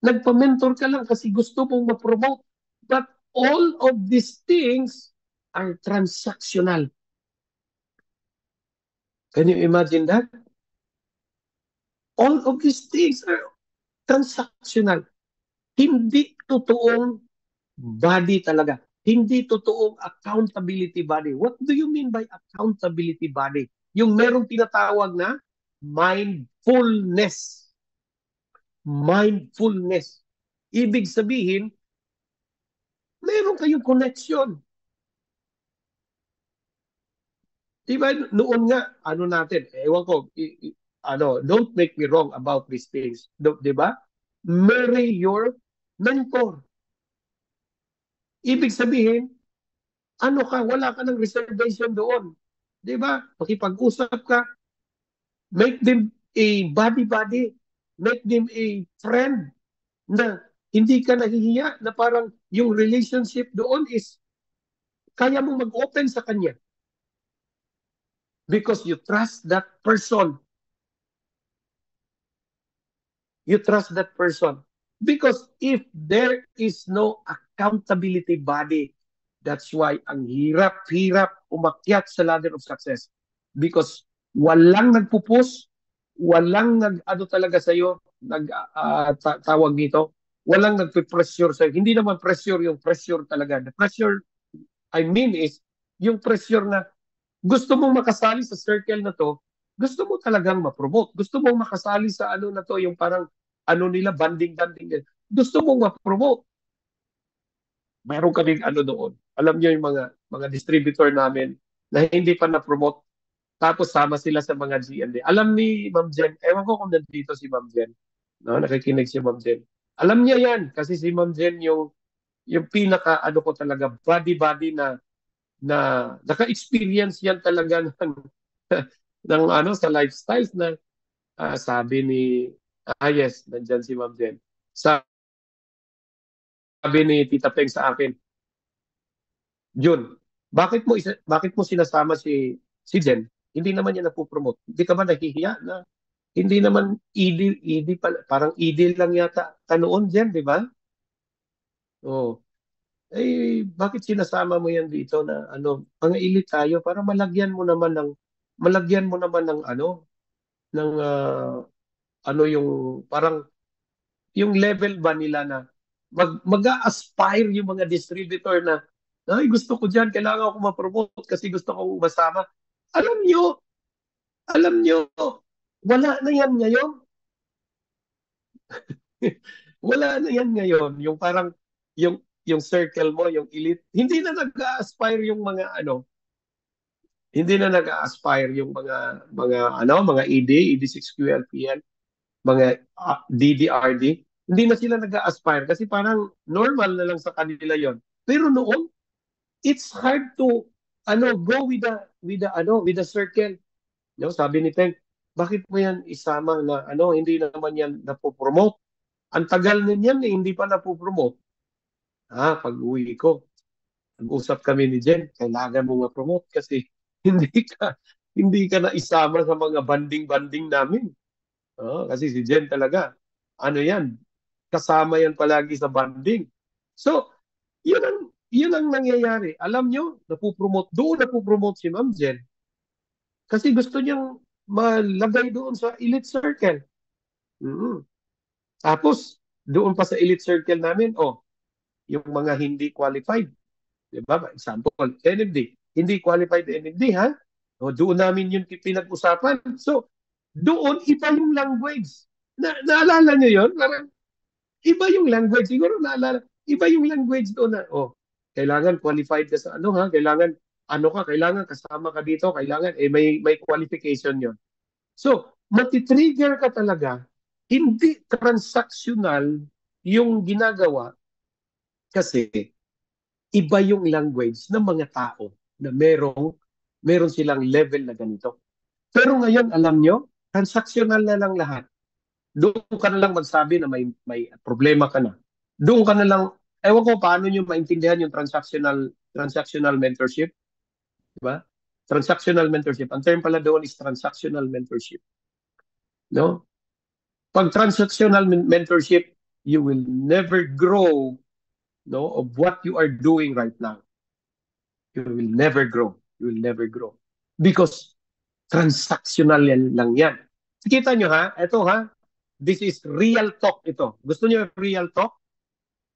Nagpa-mentor ka lang kasi gusto mong ma-promote. But all of these things are transactional. Can you imagine that? All of these things are transactional. Hindi totoong body talaga. Hindi totoong accountability body. What do you mean by accountability body? Yung merong tinatawag na mindfulness. Mindfulness. Ibig sabihin, meron kayong connection. Diba, noon nga, ano natin, ewan ko, don't make me wrong about these things. Diba? Marry your mentor. Ibig sabihin, wala ka ng reservation doon. Diba? Makipag-usap ka, make them a buddy-buddy, make them a friend na hindi ka nahihiya na parang yung relationship doon is kaya mong mag-open sa kanya. Because you trust that person. You trust that person. Because if there is no accountability body, that's why ang hirap-hirap umakyat sa ladder of success. because walang nagpo-post, walang ano talaga sa'yo, tawag dito, walang nagpe-pressure sa'yo. Hindi naman pressure yung pressure talaga. The pressure, I mean is, yung pressure na gusto mong makasali sa circle na to, gusto mo talagang ma-promote. Gusto mong makasali sa ano na to, yung parang ano nila, banding-banding. Gusto mong ma-promote. Mayroon kaming ano doon. Alam niyo yung mga distributor namin na hindi pa na-promote, tapos sama sila sa mga GND. Alam ni Ma'am Jen, ewan ko kung nandito si Ma'am Jen, no? Nakikinig si Ma'am Jen. Alam niya yan kasi si Ma'am Jen yung pinaka ano ko talaga body na naka-experience yan talaga ng ano sa lifestyles na sabi ni yes, nandiyan si Ma'am Jen. Sabi ni Tita Peng sa akin, Jun, bakit mo sinasama si Jen? Hindi naman niya napopromote. Hindi ka ba nahihiya na hindi naman ED parang ED lang yata kanoon Jen, di ba? Oh. Eh, bakit sinasama mo yan dito na ano, mga elite tayo para malagyan mo naman ng ano, ng ano yung parang yung level ba nila na mag-a-aspire yung mga distributor na ay gusto ko diyan, kailangan ako ma-promote kasi gusto ko masama. Alam nyo, alam nyo, wala na yan ngayon. Wala na yan ngayon. Yung parang yung circle mo, yung elite, hindi na nag-aspire yung mga ano, hindi na nag-aspire yung mga ano, mga ED6QLPL, mga DDRD. Hindi na sila nag-aspire kasi parang normal na lang sa kanila yon. Pero noon, it's hard to ano go with the circle. No, sabi ni Teng, bakit mo yan isama na ano, hindi naman yan napopromote? Ang tagal niyan eh, hindi pa napopromote. Pag-uwi ko, nag-usap kami ni Jen, kailangan mo ma-promote kasi hindi ka hindi ka na isama sa mga banding-banding namin. Kasi si Jen talaga, ano yan, kasama yan palagi sa banding. So, yun ang nangyayari. Alam nyo, napopromote si Ma'am Jen kasi gusto niyang malagay doon sa elite circle. Mm. Tapos, doon pa sa elite circle namin, yung mga hindi qualified. Diba? Example, NMD. Hindi qualified NMD, ha? Doon namin yung pinag-usapan. So, doon, iba yung language. Naalala nyo yun? Parang, iba yung language. Siguro naalala. Iba yung language doon na, kailangan qualified ka sa ano, ha? Kailangan kasama ka dito. Kailangan, may qualification yon. So, matitrigger ka talaga. Hindi transactional yung ginagawa kasi iba yung language ng mga tao na meron silang level na ganito. Pero ngayon, alam nyo, transactional na lang lahat. Doon ka na lang magsabi na may problema ka na. Doon ka na lang, ewan ko paano nyo maintindihan yung transactional mentorship. Diba? Transactional mentorship. Ang term pala doon is transactional mentorship. No? Pag transactional mentorship, you will never grow of what you are doing right now. You will never grow. You will never grow. Because transactional lang yan. Kita nyo ha, ito ha, this is real talk ito. Gusto nyo real talk?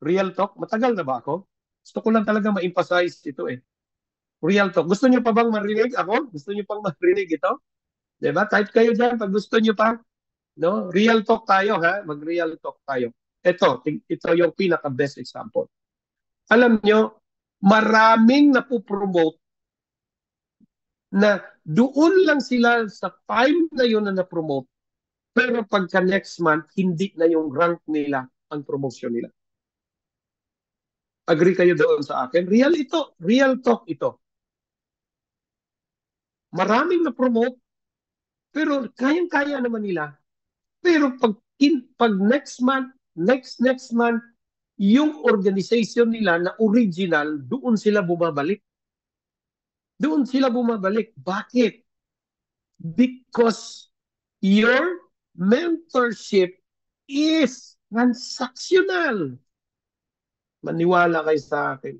Real talk? Matagal na ba ako? Gusto ko lang talaga ma-emphasize ito eh. Real talk. Gusto nyo pa bang marinig ako? Gusto nyo pang marinig ito? Diba? Type kayo dyan pag gusto nyo pa. No? Real talk tayo ha. Mag-real talk tayo. Ito yung pinaka-best example. Alam nyo, maraming napopromote na doon lang sila sa time na yun na na-promote. Pero pagka next month, hindi na yung rank nila ang promotion nila. Agree kayo doon sa akin? Real ito. Real talk ito. Maraming na-promote, pero kayang-kaya naman nila. Pero pag next month, next month, yung organization nila na original, doon sila bumabalik. Doon sila bumabalik. Bakit? Because your mentorship is transactional. Maniwala kayo sa akin.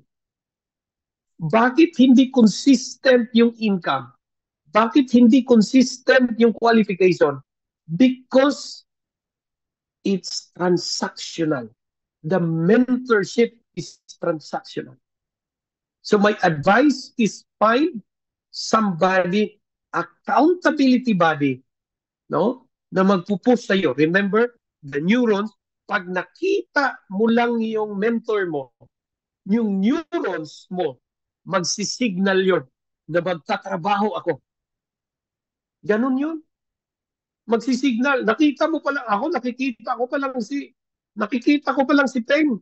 Bakit hindi consistent yung income? Bakit hindi consistent yung qualification? Because it's transactional. The mentorship is transactional. So my advice is find somebody, accountability body, no? Na magpupush sa'yo. Remember, the neurons, pag nakita mo lang yung mentor mo, yung neurons mo, magsisignal yun na magtatrabaho ako. Ganun yun. Magsisignal. Nakita mo pa lang ako, nakikita ko pa lang si Peng.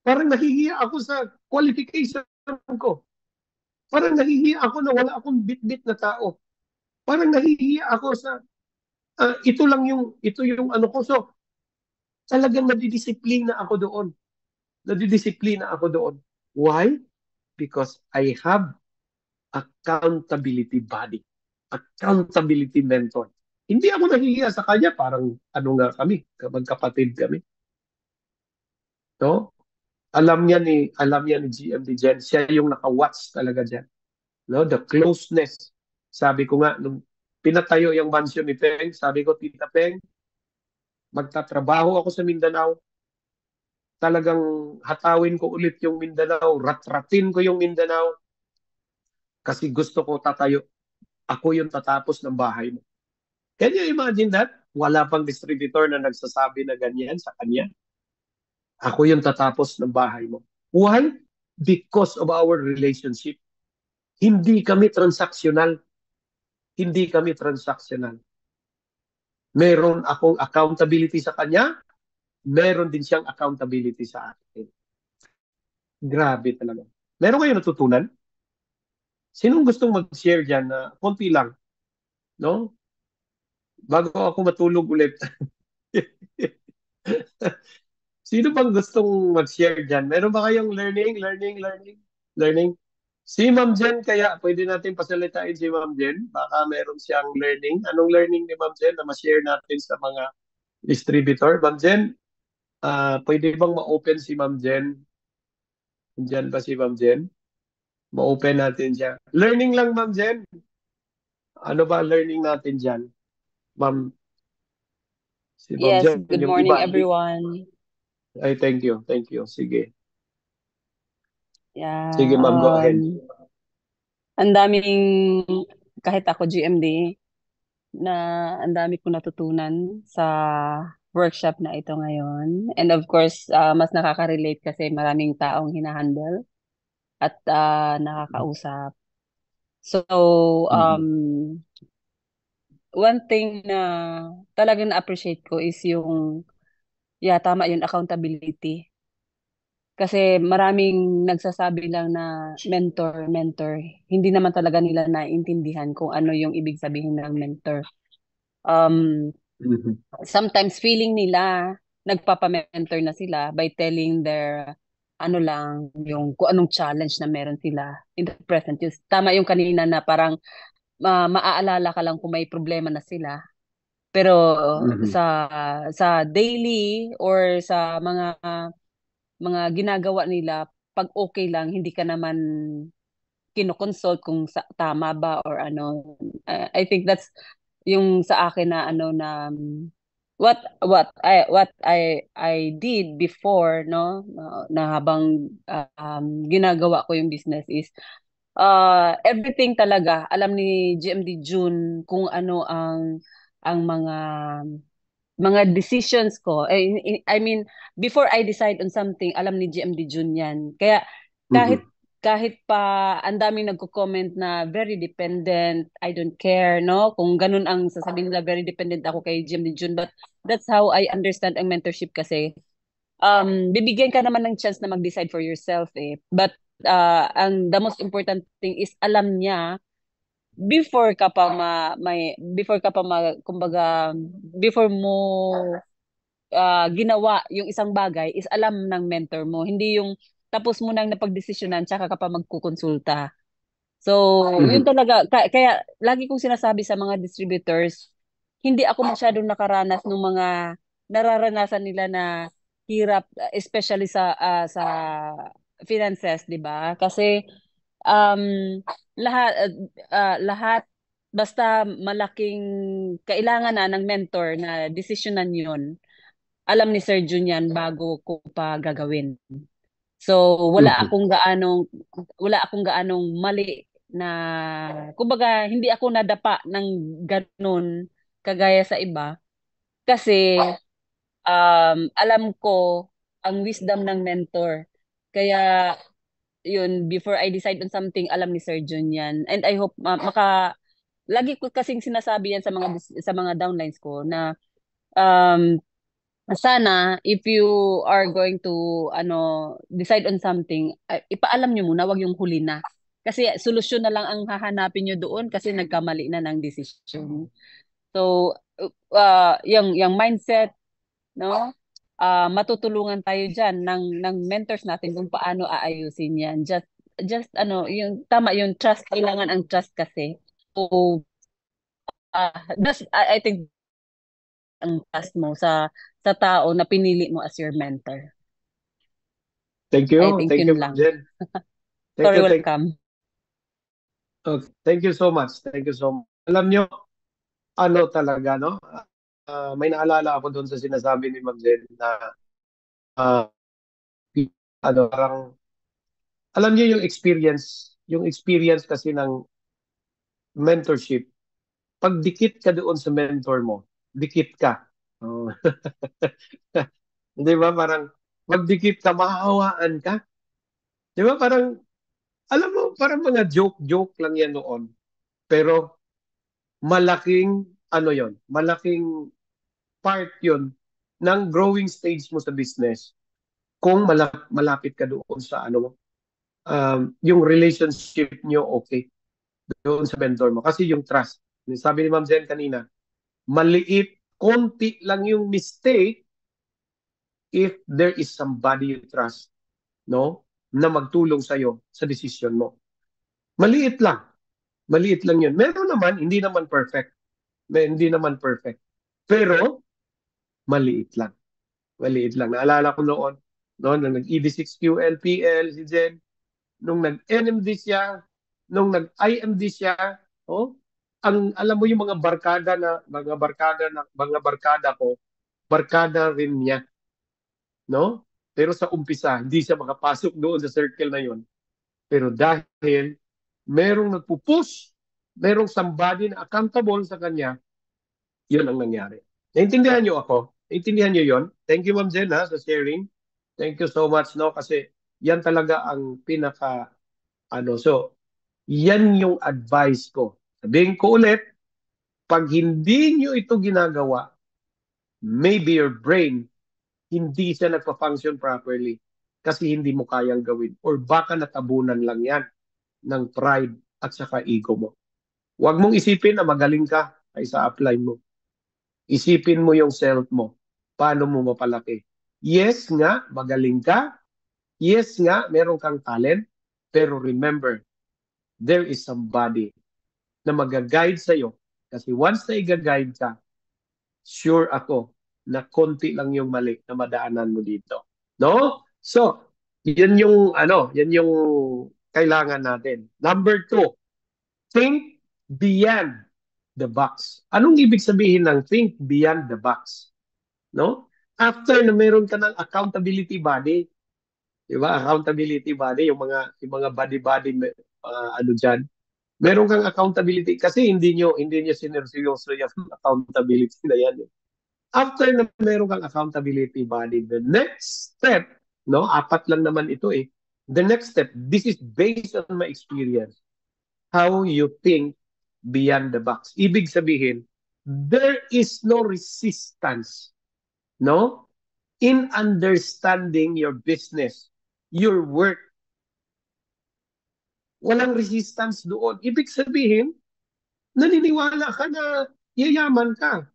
Parang nahihiya ako sa qualification ko. Parang nahihiya ako na wala akong bit-bit na tao. Parang nahihiya ako sa ito yung ano ko. So, talagang nadidisiplina ako doon. Nadidisiplina ako doon. Why? Because I have accountability body. Accountability mentor. Hindi ako nahihiya sa kanya. Parang ano nga kami, magkapatid kami. No? Alam niya ni GMD Jen. Siya yung naka-watch talaga dyan. No? The closeness. Sabi ko nga, nung pinatayo yung mansion ni Peng, sabi ko, Tita Peng, magtatrabaho ako sa Mindanao, talagang hatawin ko ulit yung Mindanao, ratratin ko yung Mindanao, kasi gusto ko tatayo, ako yung tatapos ng bahay mo. Can you imagine that? Wala pang distributor na nagsasabi na ganyan sa kanya. Ako yung tatapos ng bahay mo. Why? Because of our relationship. Hindi kami transactional. Hindi kami transactional. Meron akong accountability sa kanya, meron din siyang accountability sa akin. Grabe talaga. Meron kayo natutunan? Sinong gustong mag-share dyan na konti lang, no? Bago ako matulog ulit. Sino bang gustong mag-share dyan? Meron ba kayong learning? Si Ma'am Jen, kaya pwede natin pasalitain si Ma'am Jen. Baka meron siyang learning. Anong learning ni Ma'am Jen na ma-share natin sa mga distributor? Ma'am Jen, pwede bang ma-open si Ma'am Jen? Diyan ba si Ma'am Jen? Ma-open natin siya. Learning lang, Ma'am Jen. Ano ba learning natin dyan? Ma'am, si Ma'am Yes, Jen, good yung morning iba. everyone. Ay, thank you. Thank you. Sige. Yeah, Sige, Ma'am, go ahead. ang daming, kahit ako GMD, na ang dami ko natutunan sa workshop na ito ngayon. And of course, mas nakaka-relate kasi maraming taong hinahandle at nakakausap. So, Mhm. one thing na talagang na-appreciate ko is yung, yeah, tama yun, accountability. Kasi maraming nagsasabi lang na mentor, mentor. Hindi naman talaga nila naiintindihan kung ano yung ibig sabihin ng mentor. Um, Mhm. Sometimes feeling nila nagpapa-mentor na sila by telling their ano lang, yung kung anong challenge na meron sila in the present. Yung, tama yung kanina na parang maaalala ka lang kung may problema na sila. Pero Mhm. sa daily or sa mga ginagawa nila, pag okay lang, hindi ka naman kinoconsult kung tama ba or ano. I think that's yung sa akin na ano na what I did before, no, na habang ginagawa ko yung business is everything talaga alam ni GMD June kung ano ang mga decisions ko. I mean, before I decide on something, alam ni GMD June yan. Kaya kahit Mhm. kahit pa ang daming nagko-comment na very dependent, I don't care, no? Kung ganun ang sasabihin nila, very dependent ako kay GMD June. But that's how I understand ang mentorship kasi. Bibigyan ka naman ng chance na mag-decide for yourself eh. But the most important thing is alam niya before ka pa before ka pa kumbaga before mo ginawa yung isang bagay is alam ng mentor mo, hindi yung tapos mo nang napagdesisyonan tsaka ka pa magkukonsulta. So yun Mhm. talaga kaya lagi kong sinasabi sa mga distributors, hindi ako masyadong nakaranas ng mga nararanasan nila na hirap, especially sa finances, 'di ba? Kasi um, lahat, lahat, basta malaking kailangan na ng mentor na desisyonan yun, alam ni Sir Jun yan bago ko pa gagawin. So, Mhm. wala akong gaanong mali na, kumbaga, hindi ako nadapa ng ganun kagaya sa iba. Kasi, alam ko ang wisdom ng mentor. Kaya, yun, before I decide on something, alam ni Sir Jun yan. And I hope, lagi ko kasing sinasabi yan sa mga downlines ko na, um, sana if you are going to decide on something, ipaalam nyo muna, wag yung huli na. Kasi solusyon na lang ang hahanapin nyo doon kasi nagkamali na ng decision. So, yung mindset, no? Matutulungan tayo diyan ng mentors natin kung paano aayusin 'yan. Just yung tama yung trust, kailangan ang trust kasi. So, I think ang trust mo sa tao na pinili mo as your mentor. Thank I you. think Thank you, yun Ma'am lang. Jen. Thank Sorry, you. welcome. Thank you so much. Thank you so much. Alam nyo, ano talaga, no? May naalala ako doon sa sinasabi ni Ma'am Jen na ah, parang, alam niyo yung experience kasi ng mentorship, pag dikit ka doon sa mentor mo, dikit ka. Oh. Di ba? Parang, pag dikit ka, mahahawaan ka. Di ba? Parang, alam mo, parang mga joke-joke lang yan noon. Pero, malaking, ano yon, malaking part yon ng growing stage mo sa business kung malapit ka doon sa ano, yung relationship nyo okay doon sa mentor mo. Kasi yung trust. Sabi ni Ma'am Zen kanina, maliit, konti lang yung mistake if there is somebody you trust, no? Na magtulong sa'yo sa decision mo. Maliit lang. Maliit lang yun. Meron naman, hindi naman perfect. Hindi naman perfect. Pero, maliit lang. Maliit lang. Naalala ko noon, no, nung nag-ED6Q, LPL, si Jen, nung nag-NMD siya, nung nag-IMD siya, oh, alam mo yung mga barkada ko, barkada rin niya, no? Pero sa umpisa, hindi siya makapasok doon sa circle na yon. Pero dahil merong nagpupush, merong somebody na accountable sa kanya, yun ang nangyari. Naintindihan niyo ako? Naintindihan niyo yon? Thank you, Ma'am Jen, ha, sa sharing. Thank you so much, no? Kasi yan talaga ang pinaka, so, yan yung advice ko. Sabihin ko ulit, pag hindi niyo ito ginagawa, maybe your brain, hindi siya nagpa-function properly kasi hindi mo kayang gawin. Or baka natabunan lang yan ng pride at saka ego mo. Huwag mong isipin na magaling ka kaysa apply mo. Isipin mo yung self mo. Paano mo mapalaki? Yes nga, magaling ka. Yes nga, meron kang talent. Pero remember, there is somebody na mag-guide sa'yo. Kasi once na i-guide ka, sure ako na konti lang yung mali na madaanan mo dito. No? So, yan yung kailangan natin. Number 2, think beyond the box. Anong ibig sabihin ng think beyond the box? No? After na meron ka ng accountability body, di ba? Accountability body, yung mga body-body diyan. Meron kang accountability kasi hindi niyo sinerseryoso yung accountability na yan. After na meron kang accountability body, the next step, no? 4 lang naman ito eh. The next step, this is based on my experience, how you think beyond the box. Ibig sabihin, there is no resistance, no? In understanding your business, your work. Walang resistance doon. Ibig sabihin, naniniwala ka na yayaman ka.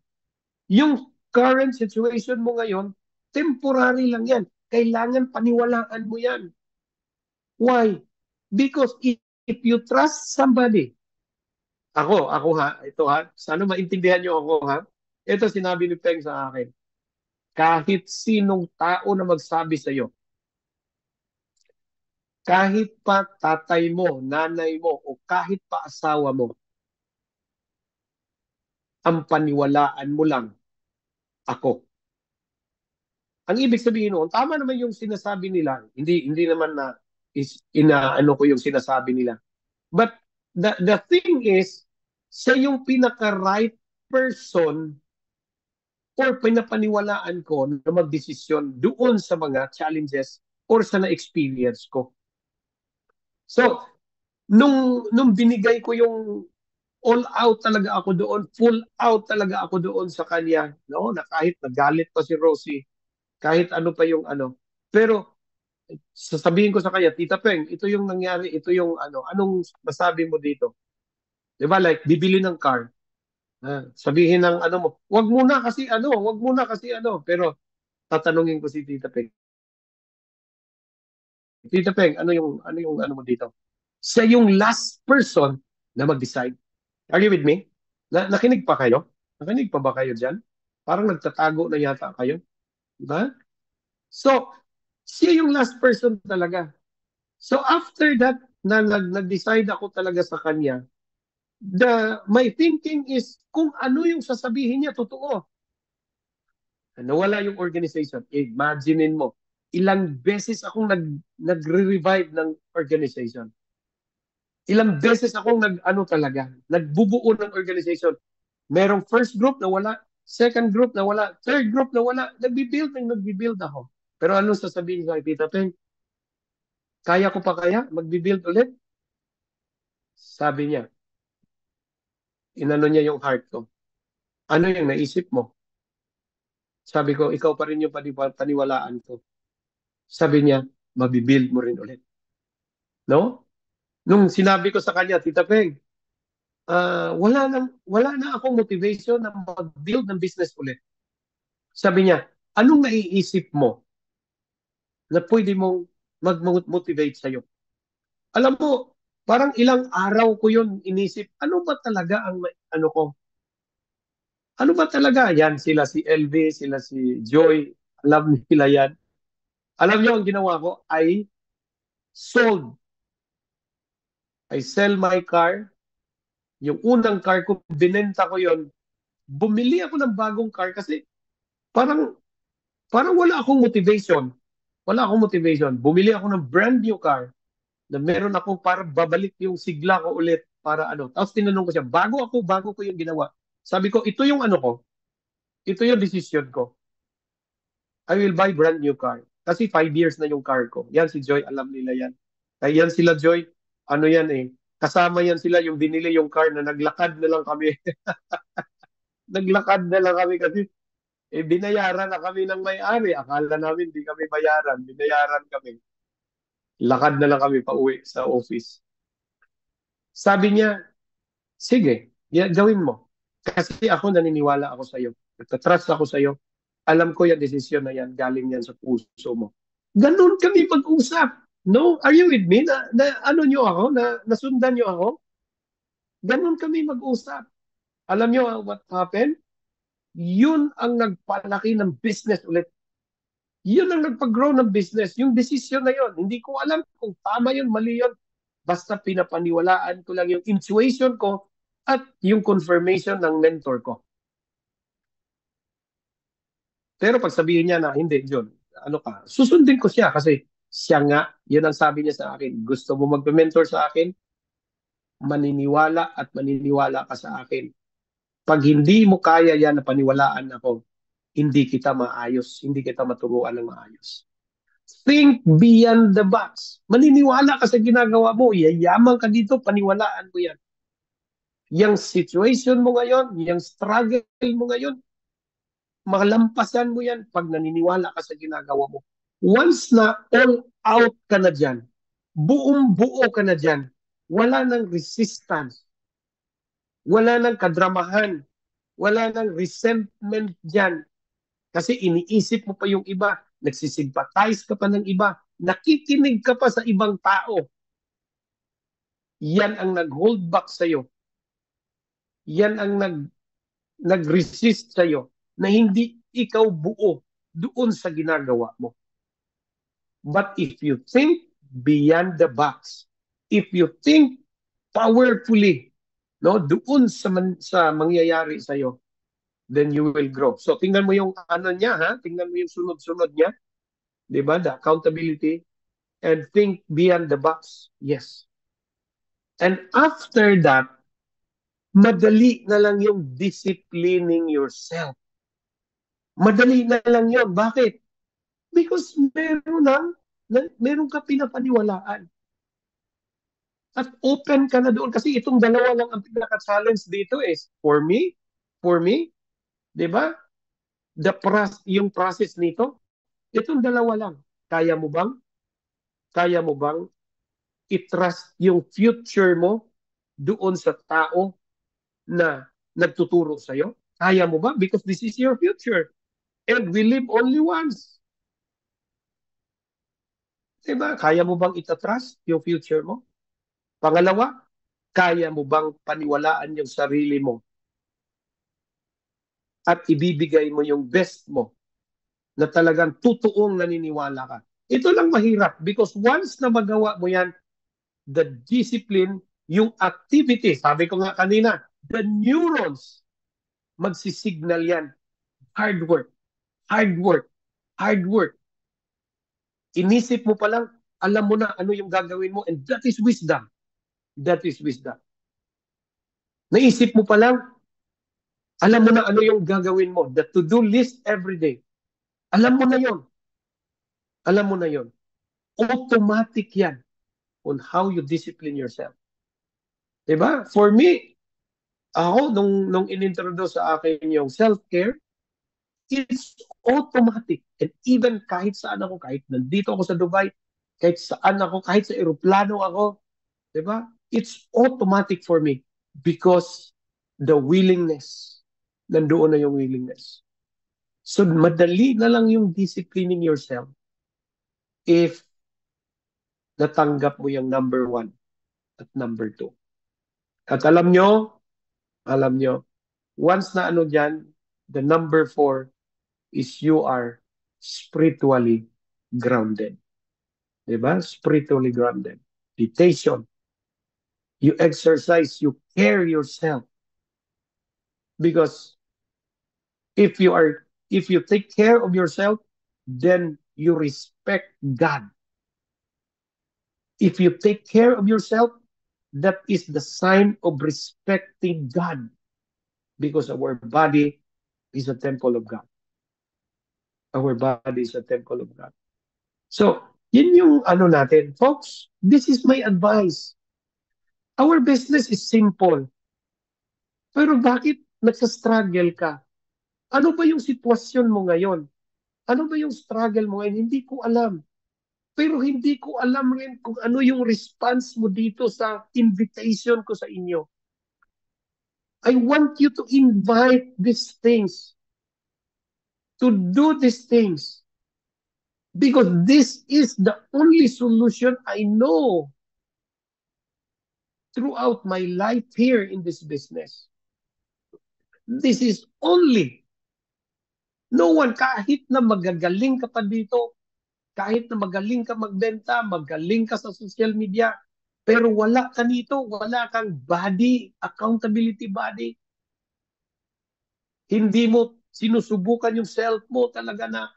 Yung current situation mo ngayon, temporary lang yan. Kailangan paniwalaan mo yan. Why? Because if you trust somebody, ako ha, ito ha, sana maintindihan nyo ako ha. Ito sinabi ni Peng sa akin. Kahit sinong tao na magsabi sa iyo, kahit pa tatay mo, nanay mo, o kahit pa asawa mo, ang paniwalaan mo lang ako. Ang ibig sabihin noon, tama naman yung sinasabi nila. Hindi naman na inaano ko yung sinasabi nila. But the thing is, siya yung pinaka-right person or pinapaniwalaan ko na magdesisyon doon sa mga challenges or sa na-experience ko. So, nung binigay ko yung all out talaga ako doon, full out talaga ako doon sa kanya, no? Na kahit nagalit pa si Rosie, kahit ano pa yung ano. Pero sasabihin ko sa kanya, Tita Peng, ito yung nangyari, ito yung ano, anong masabi mo dito? 'Di ba? Like bibili ng car. Sabihin ng ano mo, wag muna kasi ano, pero tatanungin ko si Tita Peng. Tita Peng, ano yung ano mo dito? Siya yung last person na mag-decide. Are you with me? Nakinig pa kayo? Nakinig pa ba kayo diyan? Parang nagtatago na yata kayo. Diba? So, siya yung last person talaga. So after that, nag-decide ako talaga sa kanya, my thinking is, kung ano yung sasabihin niya, totoo. Nawala yung organization. Imaginein mo, ilang beses akong nagre-revive ng organization. Ilang beses akong nagbubuo ng organization. Merong first group na wala, second group na wala, third group na wala, nagbibuild ako. Pero anong sasabihin ko kay Tita Peng? Kaya ko pa kaya? Magbibuild ulit? Sabi niya, inano niya yung heart ko. Ano yung naisip mo? Sabi ko, ikaw pa rin yung paniwalaan ko. Sabi niya, mabibuild mo rin ulit. No? Nung sinabi ko sa kanya, Tita Peng, wala na akong motivation na mag-build ng business ulit. Sabi niya, anong naiisip mo na pwede mong mag-motivate sa'yo? Alam mo, parang ilang araw ko yun inisip, ano ba talaga ang ano ko? Ano ba talaga? Yan, sila si LV, sila si Joy, alam nila yan. Alam niyo, ang ginawa ko ay sold. I sell my car. Yung unang car ko, binenta ko yon. Bumili ako ng bagong car kasi parang wala akong motivation. Wala akong motivation. Bumili ako ng brand new car na meron ako para babalik yung sigla ko ulit para ano. Tapos tinanong ko siya, bago ko yung ginawa. Sabi ko, ito yung ano ko. Ito yung decision ko. I will buy brand new car. Kasi 5 years na yung car ko. Yan si Joy, alam nila yan. Kaya yan sila Joy, ano yan eh. Kasama yan sila yung binili yung car na naglakad na lang kami. Naglakad na lang kami kasi binayaran na kami ng may-ari. Akala namin di kami bayaran. Binayaran kami. Lakad na lang kami pa uwi sa office. Sabi niya, sige, gawin mo. Kasi ako naniniwala ako sa iyo. Nagtatrust ako sa iyo. Alam ko yung desisyon na yan, galing yan sa puso mo. Ganun kami mag-usap. No? Are you with me? Ano nyo ako? Nasundan nyo ako? Ganun kami mag-usap. Alam nyo what happened? Yun ang nagpalaki ng business ulit. Yun ang nagpag-grow ng business. Yung desisyon na yun. Hindi ko alam kung tama yun, mali yun. Basta pinapaniwalaan ko lang yung intuition ko at yung confirmation ng mentor ko. Pero pag sabihin niya na, hindi, John, ano ka, susundin ko siya kasi siya nga, yun ang sabi niya sa akin. Gusto mo magpe-mentor sa akin? Maniniwala at maniniwala ka sa akin. Pag hindi mo kaya yan na paniwalaan ako, hindi kita maayos, hindi kita maturuan ng maayos. Think beyond the box. Maniniwala ka sa ginagawa mo. Yayaman ka dito, paniwalaan mo yan. Yung situation mo ngayon, yung struggle mo ngayon, malampasan mo yan pag naniniwala ka sa ginagawa mo. Once na all out ka na dyan, buong buo ka na dyan, wala nang resistance, wala nang kadramahan, wala nang resentment dyan. Kasi iniisip mo pa yung iba, nagsisympathize ka pa ng iba, nakikinig ka pa sa ibang tao. Yan ang nag-hold back sa'yo. Yan ang nag-resist sa'yo na hindi ikaw buo doon sa ginagawa mo. But if you think beyond the box. If you think powerfully, no, doon sa mangyayari sa iyo, then you will grow. So tingnan mo yung ano niya, ha? Tingnan mo yung sunod-sunod niya, 'di ba? The accountability and think beyond the box. Yes. And after that, madali na lang yung disciplining yourself. Madali na lang yun. Bakit? Because meron ka pinapaniwalaan. At open ka na doon. Kasi itong dalawa lang ang pinaka-challenge dito is, for me, di ba? Yung process nito, itong dalawa lang. Kaya mo bang i-trust yung future mo doon sa tao na nagtuturo sa'yo? Kaya mo ba? Because this is your future. And we live only once. Diba? Kaya mo bang itatrust yung future mo? Pangalawa, kaya mo bang paniwalaan yung sarili mo at ibibigay mo yung best mo na talagang totoong naniniwala ka? Ito lang mahirap because once na magawa mo yan, the discipline, yung activity, sabi ko nga kanina, the neurons, magsisignal yan. Hard work, hard work, hard work. Inisip mo pa lang, alam mo na ano yung gagawin mo, and that is wisdom. That is wisdom. Naisip mo pa lang, alam mo na ano yung gagawin mo. The to-do list every day. Alam mo na yon. Alam mo na yon. Automatic yan on how you discipline yourself. Diba? For me, ako, nung inintroduce sa akin yung self-care, it's automatic. And even kahit saan ako, kahit nandito ako sa Dubai, kahit saan ako, kahit sa eroplano ako, diba? It's automatic for me because the willingness, nandoon na yung willingness. So, madali na lang yung disciplining yourself if natanggap mo yung number 1 at number 2. At alam nyo, once na ano dyan, the number 4 is you are spiritually grounded. Diba? Spiritually grounded. Meditation. You exercise, you care yourself. Because if you take care of yourself, then you respect God. If you take care of yourself, that is the sign of respecting God. Because our body is a temple of God. Our body is a temple of God. So, yun yung ano natin. Folks, this is my advice. Our business is simple. Pero bakit nagsa-struggle ka? Ano ba yung sitwasyon mo ngayon? Ano ba yung struggle mo ngayon? Hindi ko alam. Pero hindi ko alam rin kung ano yung response mo dito sa invitation ko sa inyo. I want you to invite these things. To do these things. Because this is the only solution I know throughout my life here in this business. This is only. No one, kahit na magagaling ka pa dito, kahit na magaling ka magbenta, magaling ka sa social media, pero wala ka nito, wala kang body, accountability body. Hindi mo sinusubukan yung self mo talaga na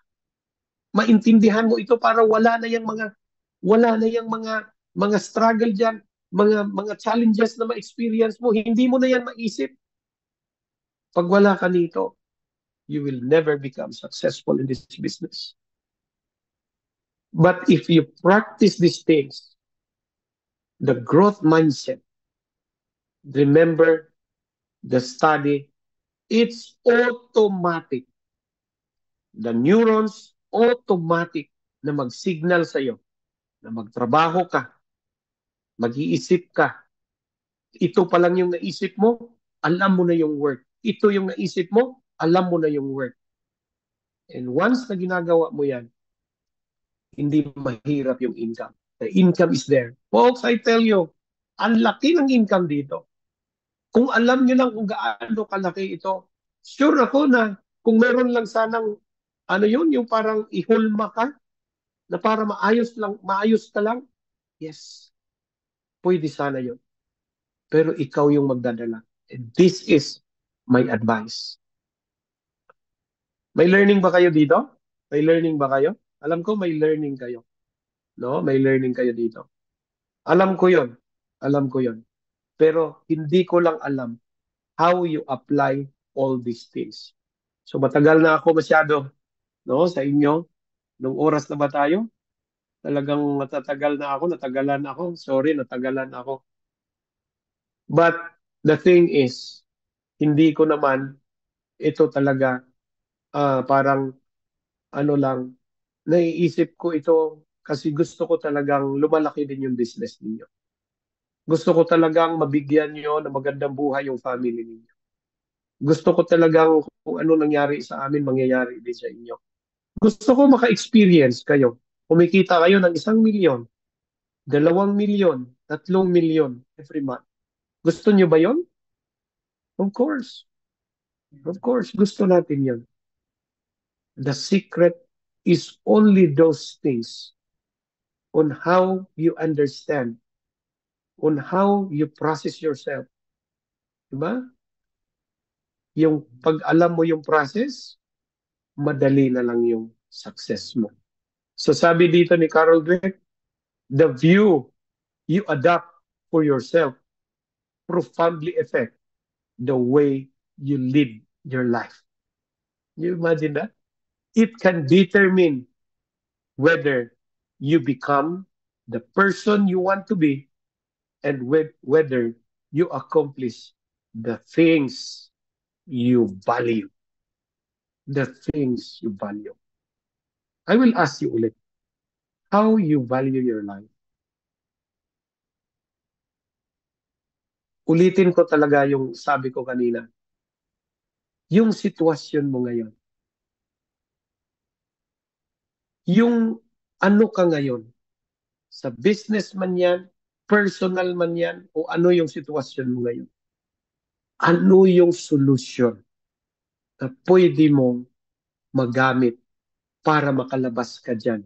maintindihan mo ito para wala na yung mga struggle diyan, mga challenges na ma-experience mo, hindi mo na yan maisip. Pag wala ka nito, you will never become successful in this business. But if you practice these things, the growth mindset, remember the study, it's automatic. The neurons, automatic na mag-signal sa'yo na magtrabaho ka, mag-iisip ka. Ito pa lang yung naisip mo, alam mo na yung work. Ito yung naisip mo, alam mo na yung work. And once na ginagawa mo yan, hindi mahirap yung income. The income is there. Folks, I tell you, ang laki ng income dito. Kung alam nyo lang kung gaano kalaki ito, sure ako na kung meron lang sanang, ano yun, yung parang ihulma ka, na para maayos ka lang, Yes, pwede sana yun. Pero ikaw yung magdadala. And this is my advice. May learning ba kayo dito? May learning ba kayo? Alam ko may learning kayo. No? May learning kayo dito. Alam ko yon. Alam ko yon. Pero hindi ko lang alam how you apply all these things. So matagal na ako masyado, no, sa inyo. Nung oras na ba tayo? Talagang natagalan ako. Sorry, natagalan ako. But the thing is, hindi ko naman ito talaga parang ano lang, naiisip ko ito kasi gusto ko talagang lumalaki din yung business ninyo. Gusto ko talagang mabigyan nyo ng magandang buhay yung family ninyo. Gusto ko talagang kung ano nangyari sa amin, mangyayari din sa inyo. Gusto ko maka-experience kayo. Kumikita kayo ng 1 milyon, 2 milyon, 3 milyon every month. Gusto nyo ba yon? Of course. Of course, gusto natin yon. The secret is only those things on how you understand, on how you process yourself. Diba? Yung pag alam mo yung process, madali na lang yung success mo. So sabi dito ni Carol Dweck, the view you adapt for yourself profoundly affect the way you live your life. You imagine that? It can determine whether you become the person you want to be and whether you accomplish the things you value. The things you value. I will ask you ulit, how you value your life. Ulitin ko talaga yung sabi ko kanina. Yung sitwasyon mo ngayon. Yung ano ka ngayon. Sa business man yan, personal man yan, o ano yung sitwasyon mo ngayon. Ano yung solusyon na pwede mong magamit para makalabas ka dyan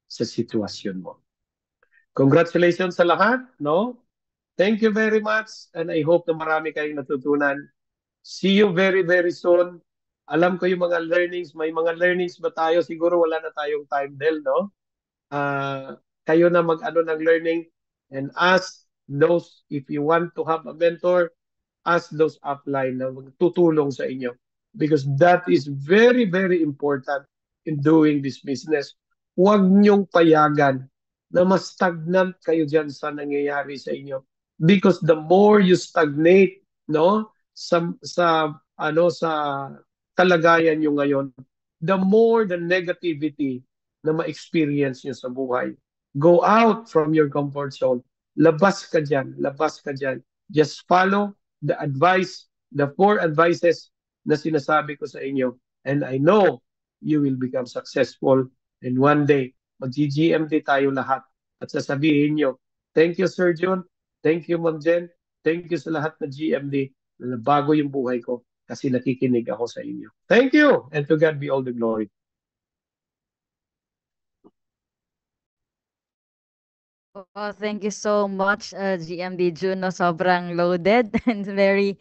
sa sitwasyon mo. Congratulations sa lahat, no? Thank you very much and I hope na marami kayong natutunan. See you very, very soon. Alam ko yung mga learnings, may mga learnings ba tayo? Siguro wala na tayong time, Del, no? Kayo na mag-ano ng learning and ask those, if you want to have a mentor, ask those upline na magtutulong sa inyo. Because that is very, very important in doing this business. Huwag niyong payagan na mas stagnant kayo dyan sa nangyayari sa inyo. Because the more you stagnate, no, sa kalagayan nyo ngayon, the more the negativity na ma-experience nyo sa buhay. Go out from your comfort zone. Labas ka dyan. Labas ka dyan. Just follow the advice, the 4 advices na sinasabi ko sa inyo. And I know you will become successful. And one day, mag-GMT tayo lahat. At sasabihin nyo, thank you, Sir John. Thank you, Ma'am Jen. Thank you sa lahat na GMD na bago yung buhay ko kasi nakikinig ako sa inyo. Thank you, and to God be all the glory. Oh, thank you so much, GMD Juno. Sobrang loaded and very